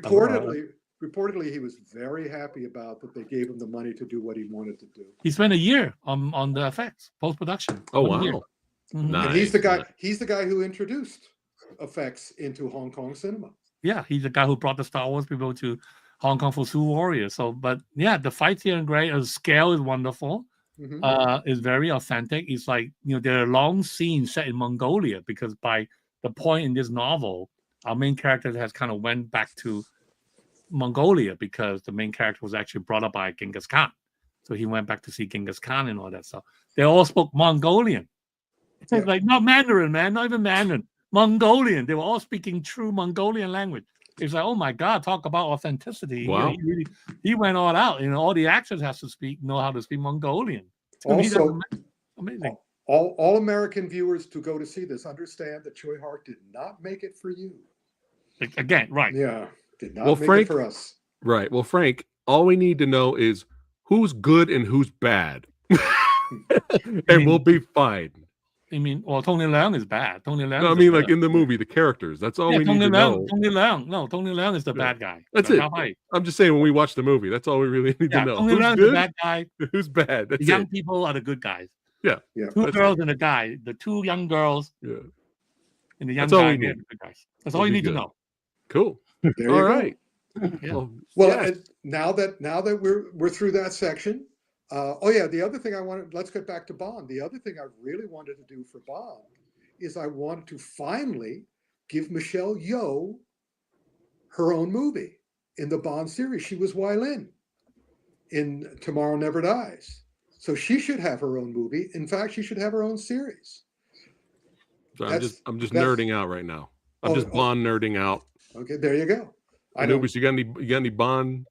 reportedly, he was very happy about that they gave him the money to do what he wanted to do. He spent a year on the effects, post-production. Oh, wow. Mm-hmm. Nice. And he's the guy who introduced effects into Hong Kong cinema. Yeah, he's the guy who brought the Star Wars people to Hong Kong for Sioux Warrior. So, but yeah, the fights here are great. The scale is wonderful. Mm-hmm. It's very authentic. It's like, there are long scenes set in Mongolia because by the point in this novel, our main character has kind of went back to Mongolia because the main character was actually brought up by Genghis Khan. So he went back to see Genghis Khan and all that stuff. They all spoke Mongolian. Yeah. Like not Mandarin, man, not even Mandarin. Mongolian. They were all speaking true Mongolian language. It's like, oh my God, talk about authenticity. Wow. He went all out. All the actors have to know how to speak Mongolian. Also, amazing. All American viewers to go to see this understand that Choi Hart did not make it for you. Again, right. Yeah. Did not make it for us. Right. Well, Frank, all we need to know is who's good and who's bad. And we'll be fine. I mean, well, Tony Leung is bad. Tony Leung. No, I mean, like in the movie, the characters. That's all we need to know. Tony Leung is the bad guy. That's it. I'm just saying, when we watch the movie, that's all we really need to know. Tony Leung is the bad guy. Who's bad? That's the young people are the good guys. Yeah. 2 girls and a guy. The 2 young girls. Yeah. And the young guy are the good guys. That's all you need to know. Cool. There all you right. Go. Well, now that we're through that section. The other thing let's get back to Bond. The other thing I really wanted to do for Bond is I wanted to finally give Michelle Yeoh her own movie in the Bond series. She was Wai-Lin in Tomorrow Never Dies. So she should have her own movie. In fact, she should have her own series. So I'm just nerding out right now. I'm just Bond nerding out. Okay, there you go. Anubis, you got any Bond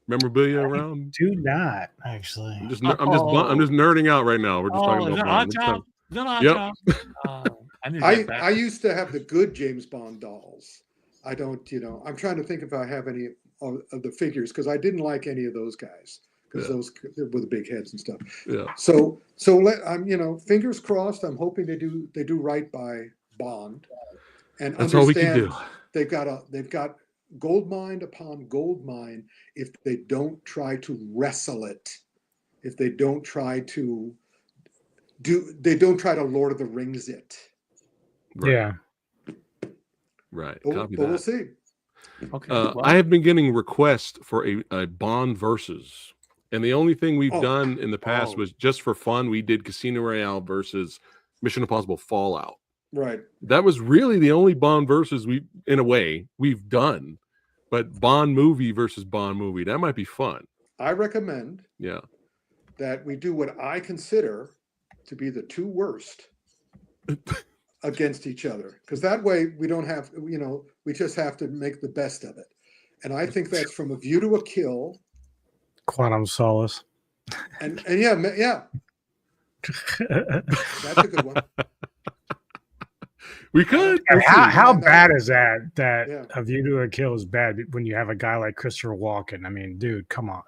memorabilia around? Do not actually. I'm just nerding out right now. We're just talking about Bond. I used to have the good James Bond dolls. I don't, I'm trying to think if I have any of the figures because I didn't like any of those guys because those were the big heads and stuff. Yeah. So I'm, fingers crossed. I'm hoping they do right by Bond, and that's all we can do. They've got gold mine upon gold mine if they don't try to wrestle it, if they don't try to Lord of the Rings it. Right. Yeah. Right. But we'll see. Okay. I have been getting requests for a Bond versus, and the only thing we've done in the past was just for fun. We did Casino Royale versus Mission Impossible Fallout. Right. That was really the only Bond versus we've done. But Bond movie versus Bond movie, that might be fun. I recommend that we do what I consider to be the two worst against each other. Because that way we don't have, we just have to make the best of it. And I think that's From a View to a Kill. Quantum Solace. And yeah. That's a good one. We could. How bad is that? A View to a Kill is bad when you have a guy like Christopher Walken. I mean, dude, come on.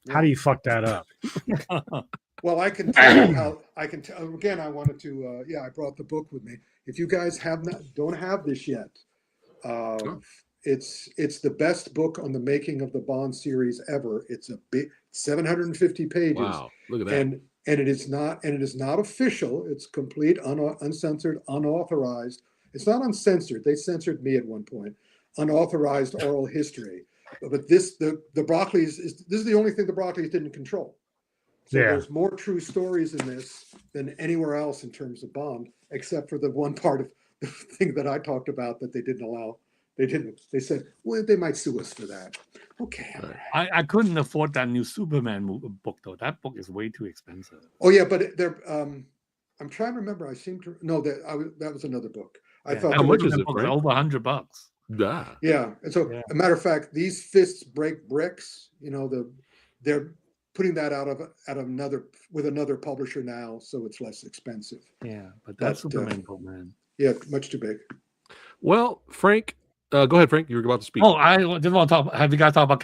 How do you fuck that up? Well, I can tell you how. I can tell again. I wanted to. I brought the book with me. If you guys don't have this yet, it's the best book on the making of the Bond series ever. It's a big 750 pages. Wow, look at that. And it is not official. It's complete, uncensored, unauthorized. It's not uncensored. They censored me at one point. Unauthorized oral history. But the Broccoli's this is the only thing the Broccoli's didn't control. So there's more true stories in this than anywhere else in terms of Bond, except for the one part of the thing that I talked about that they didn't allow. They said, well, they might sue us for that. Okay. I couldn't afford that new Superman book though. That book is way too expensive. Oh yeah, but they're. I'm trying to remember. I seem to know that was another book. I thought. How much is it? Over $100. Yeah. Yeah, and so a matter of fact, These Fists Break Bricks. They're putting that out with another publisher now, so it's less expensive. Yeah, but that's Superman book, man. Yeah, much too big. Well, Frank. Go ahead, Frank. You were about to speak. Oh, I just want to talk. Have you guys talked about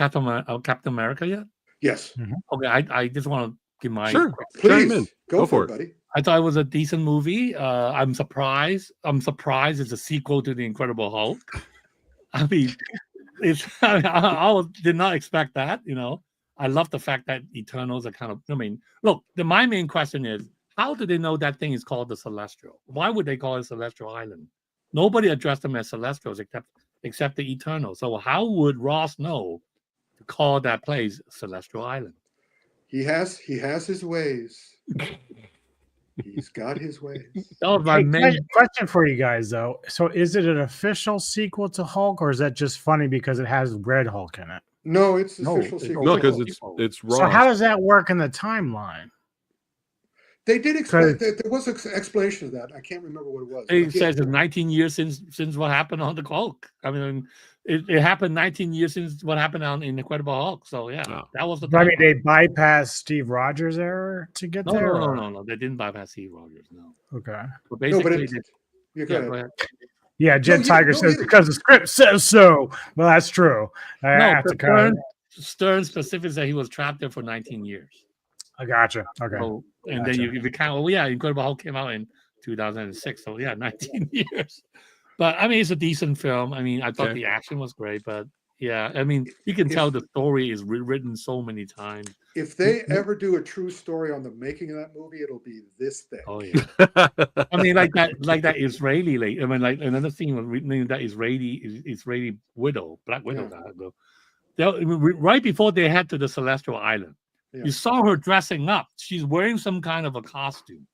Captain America yet? Yes. Mm-hmm. Okay, I just want to give my please go for it, buddy. I thought it was a decent movie. I'm surprised. It's a sequel to The Incredible Hulk. I mean, I did not expect that. I love the fact that Eternals are kind of. I mean, look. My main question is, how do they know that thing is called the Celestial? Why would they call it Celestial Island? Nobody addressed them as Celestials except the Eternals. So how would Ross know to call that place Celestial Island? He has his ways. He's got his ways. That was my main question for you guys, though. So is it an official sequel to Hulk, or is that just funny because it has Red Hulk in it? No, it's an official sequel. No, because it's Ross. So how does that work in the timeline? They did explain. There was an explanation of that. I can't remember what it was. It says it's 19 years since what happened on the Hulk. I mean, it happened 19 years since what happened in Incredible Hulk. So that was the. I mean, they bypassed Steve Rogers' era to get there. No, they didn't bypass Steve Rogers. No. Okay. But basically, go ahead. Yeah, Jet Tiger says because the script says so. Well, that's true. Stern specifically said he was trapped there for 19 years. I gotcha. Okay. So, and then you count, Incredible Hulk came out in 2006. So 19 years. But I mean, it's a decent film. I mean, I thought the action was great, but I mean, you can tell the story is rewritten so many times. If they ever do a true story on the making of that movie, it'll be this thing. Oh yeah. I mean, like that Israeli lady. I mean, like another scene was that Israeli widow, Black Widow. Right before they head to the Celestial Island. Yeah. You saw her dressing up. She's wearing some kind of a costume.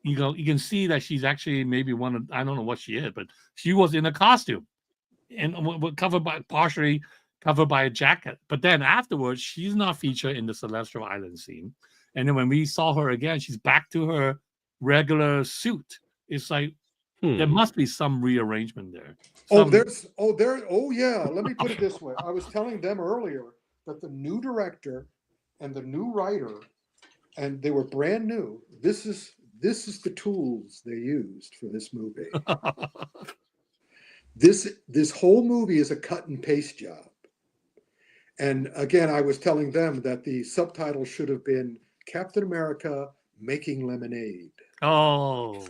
you can see that she's actually maybe one of, I don't know what she is, but she was in a costume and partially covered by a jacket. But then afterwards, she's not featured in the Celestial Island scene. And then when we saw her again, she's back to her regular suit. It's like there must be some rearrangement there. Yeah. Let me put it this way. I was telling them earlier that the new director and the new writer, and they were brand new. This is the tools they used for this movie. This whole movie is a cut and paste job. And again, I was telling them that the subtitle should have been Captain America Making Lemonade. Oh.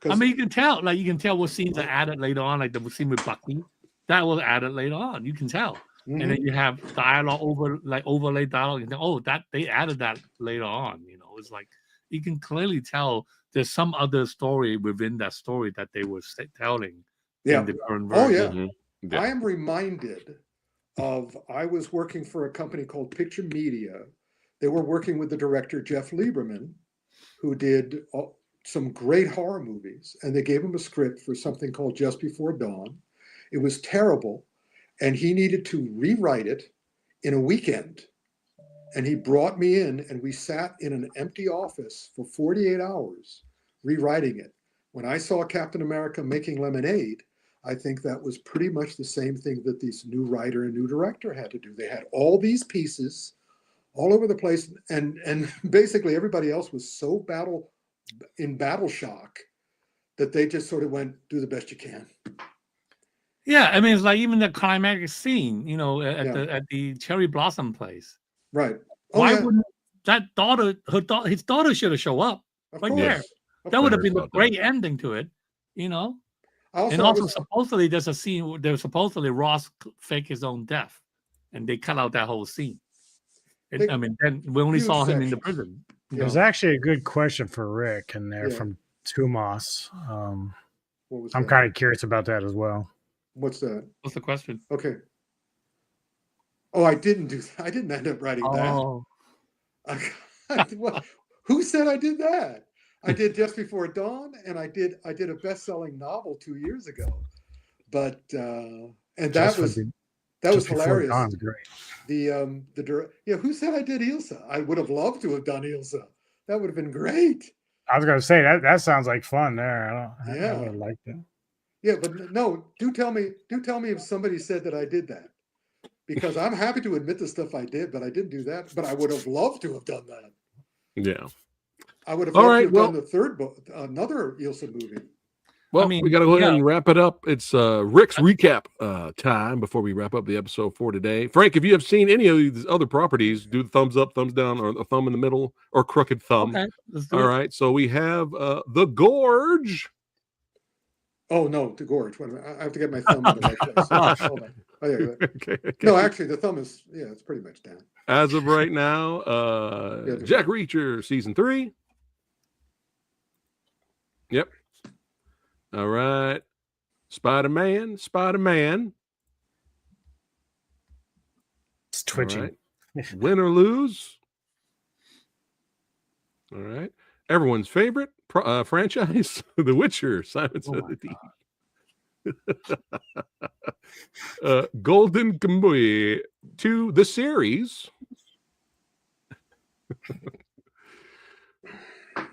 I mean, you can tell what scenes are added later on, like the scene with Bucky. That was added later on. You can tell. Mm-hmm. And then you have dialogue overlay dialogue. And that they added that later on. You know, it's like you can clearly tell there's some other story within that story that they were telling in the current version. Oh, yeah. Mm-hmm. I am reminded of, I was working for a company called Picture Media. They were working with the director, Jeff Lieberman, who did some great horror movies, and they gave him a script for something called Just Before Dawn. It was terrible, and he needed to rewrite it in a weekend. And he brought me in, and we sat in an empty office for 48 hours rewriting it. When I saw Captain America Making Lemonade, I think that was pretty much the same thing that this new writer and new director had to do. They had all these pieces all over the place, and basically everybody else was so in battle shock that they just sort of went, do the best you can. Yeah, I mean, it's like even the climatic scene, you know, at the cherry blossom place. Right. Why wouldn't that daughter, his daughter should have shown up right there? That would have been a great ending to it, you know. Supposedly there's a scene where supposedly Ross faked his own death, and they cut out that whole scene. I mean, then we only saw him in the prison. There's actually a good question for Rick in there from Tumas. I'm kind of curious about that as well. What's that? What's the question? Okay. Oh, I didn't end up writing that. Who said I did that? I did Just Before Dawn, and I did a best-selling novel 2 years ago. But that was hilarious. Dawn's great. Who said I did Ilsa? I would have loved to have done Ilsa. That would have been great. I was gonna say that sounds like fun there. I would have liked it. Yeah, but no, do tell me if somebody said that I did that. Because I'm happy to admit the stuff I did, but I didn't do that. But I would have loved to have done that. Yeah. I would have loved to have done the third book, another Ilsa movie. Well, we got to go ahead and wrap it up. It's Rick's recap time before we wrap up the episode for today. Frank, if you have seen any of these other properties, do the thumbs up, thumbs down, or a thumb in the middle, or crooked thumb. Okay, all right. So we have the Gorge. Oh, no, the Gorge. Wait a minute. I have to get my thumb in the right place. Hold on. Oh, yeah. Okay. No, actually, the thumb is, it's pretty much down. As of right now, Jack Reacher, season 3. Yep. All right. Spider-Man. It's twitching. Right. Win or lose. All right. Everyone's favorite franchise, The Witcher, Simon said the Golden Kamuy to the series.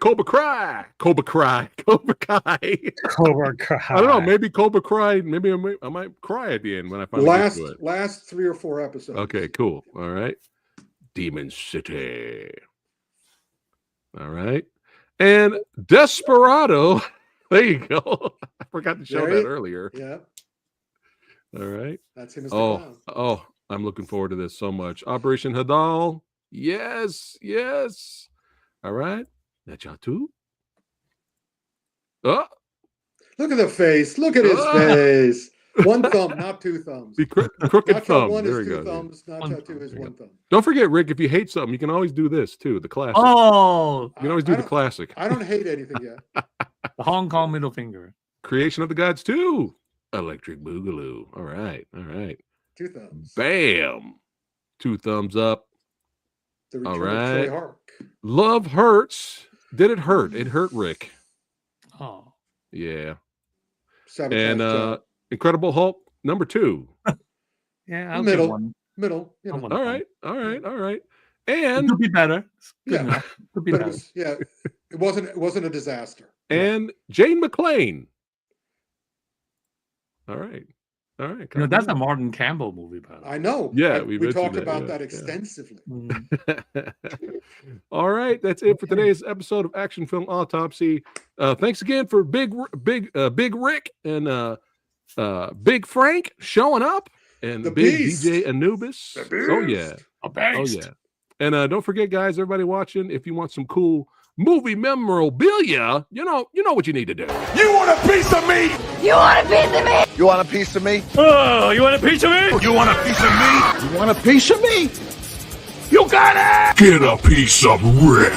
Cobra Kai. I don't know. Maybe Cobra Kai. Maybe I might cry at the end when I finally get to it. Last 3 or 4 episodes. Okay, cool. All right. Demon City. All right. And Desperado. There you go. I forgot to show that earlier. Yeah. All right. That's him as the I'm looking forward to this so much. Operation Hadal. Yes. All right. Nezha too. Oh. Look at the face. Look at his face. One thumb, not 2 thumbs. Crooked thumb. One there is we 2 go. thumbs. Not 2 is 1 thumb. Don't forget, Rick, if you hate something, you can always do this too. The classic. Oh. You can always do the classic. I don't hate anything yet. The Hong Kong middle finger. Creation of the Gods 2. Electric Boogaloo. All right. 2 thumbs. Bam. 2 thumbs up. The Return of Troy Hark. Love Hurts. Did it hurt? It hurt Rick. Oh. Yeah. Sabotage And job. Incredible Hulk number 2. Yeah, I'll middle. give one. Middle. You know. All right. And it could be better. Good Yeah. enough. Could be But better. it wasn't a disaster. And Jane McLean. All right. That's a Martin Campbell movie, by the way. I know. Yeah, we talked about that extensively. All right, that's it for today's episode of Action Film Autopsy. Thanks again for Big Rick and Big Frank showing up, and The Big Beast. DJ Anubis. Oh yeah, Beast. And don't forget, guys, everybody watching, if you want some cool movie memorabilia, you know what you need to do. You want a piece of me? You want a piece of me? You want a piece of me? Oh, you want a piece of me? You want a piece of me? You want a piece of me? You got it! Get a piece of Rick.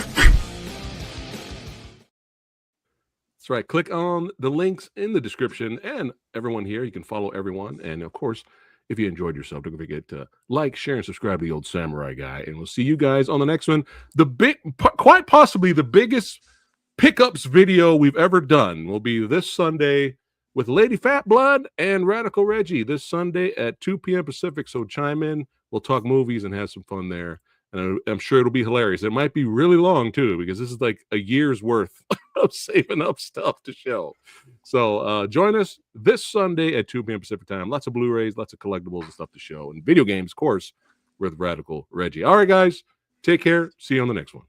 That's right. Click on the links in the description, and everyone here, you can follow everyone. And of course, if you enjoyed yourself, don't forget to like, share, and subscribe to the Old Samurai Guy. And we'll see you guys on the next one. Quite possibly the biggest pickups video we've ever done will be this Sunday with Lady Fat Blood and Radical Reggie this Sunday at 2 p.m. Pacific. So chime in. We'll talk movies and have some fun there. And I'm sure it'll be hilarious. It might be really long, too, because this is like a year's worth of saving up stuff to show. So join us this Sunday at 2 p.m. Pacific time. Lots of Blu-rays, lots of collectibles and stuff to show. And video games, of course, with Radical Reggie. All right, guys. Take care. See you on the next one.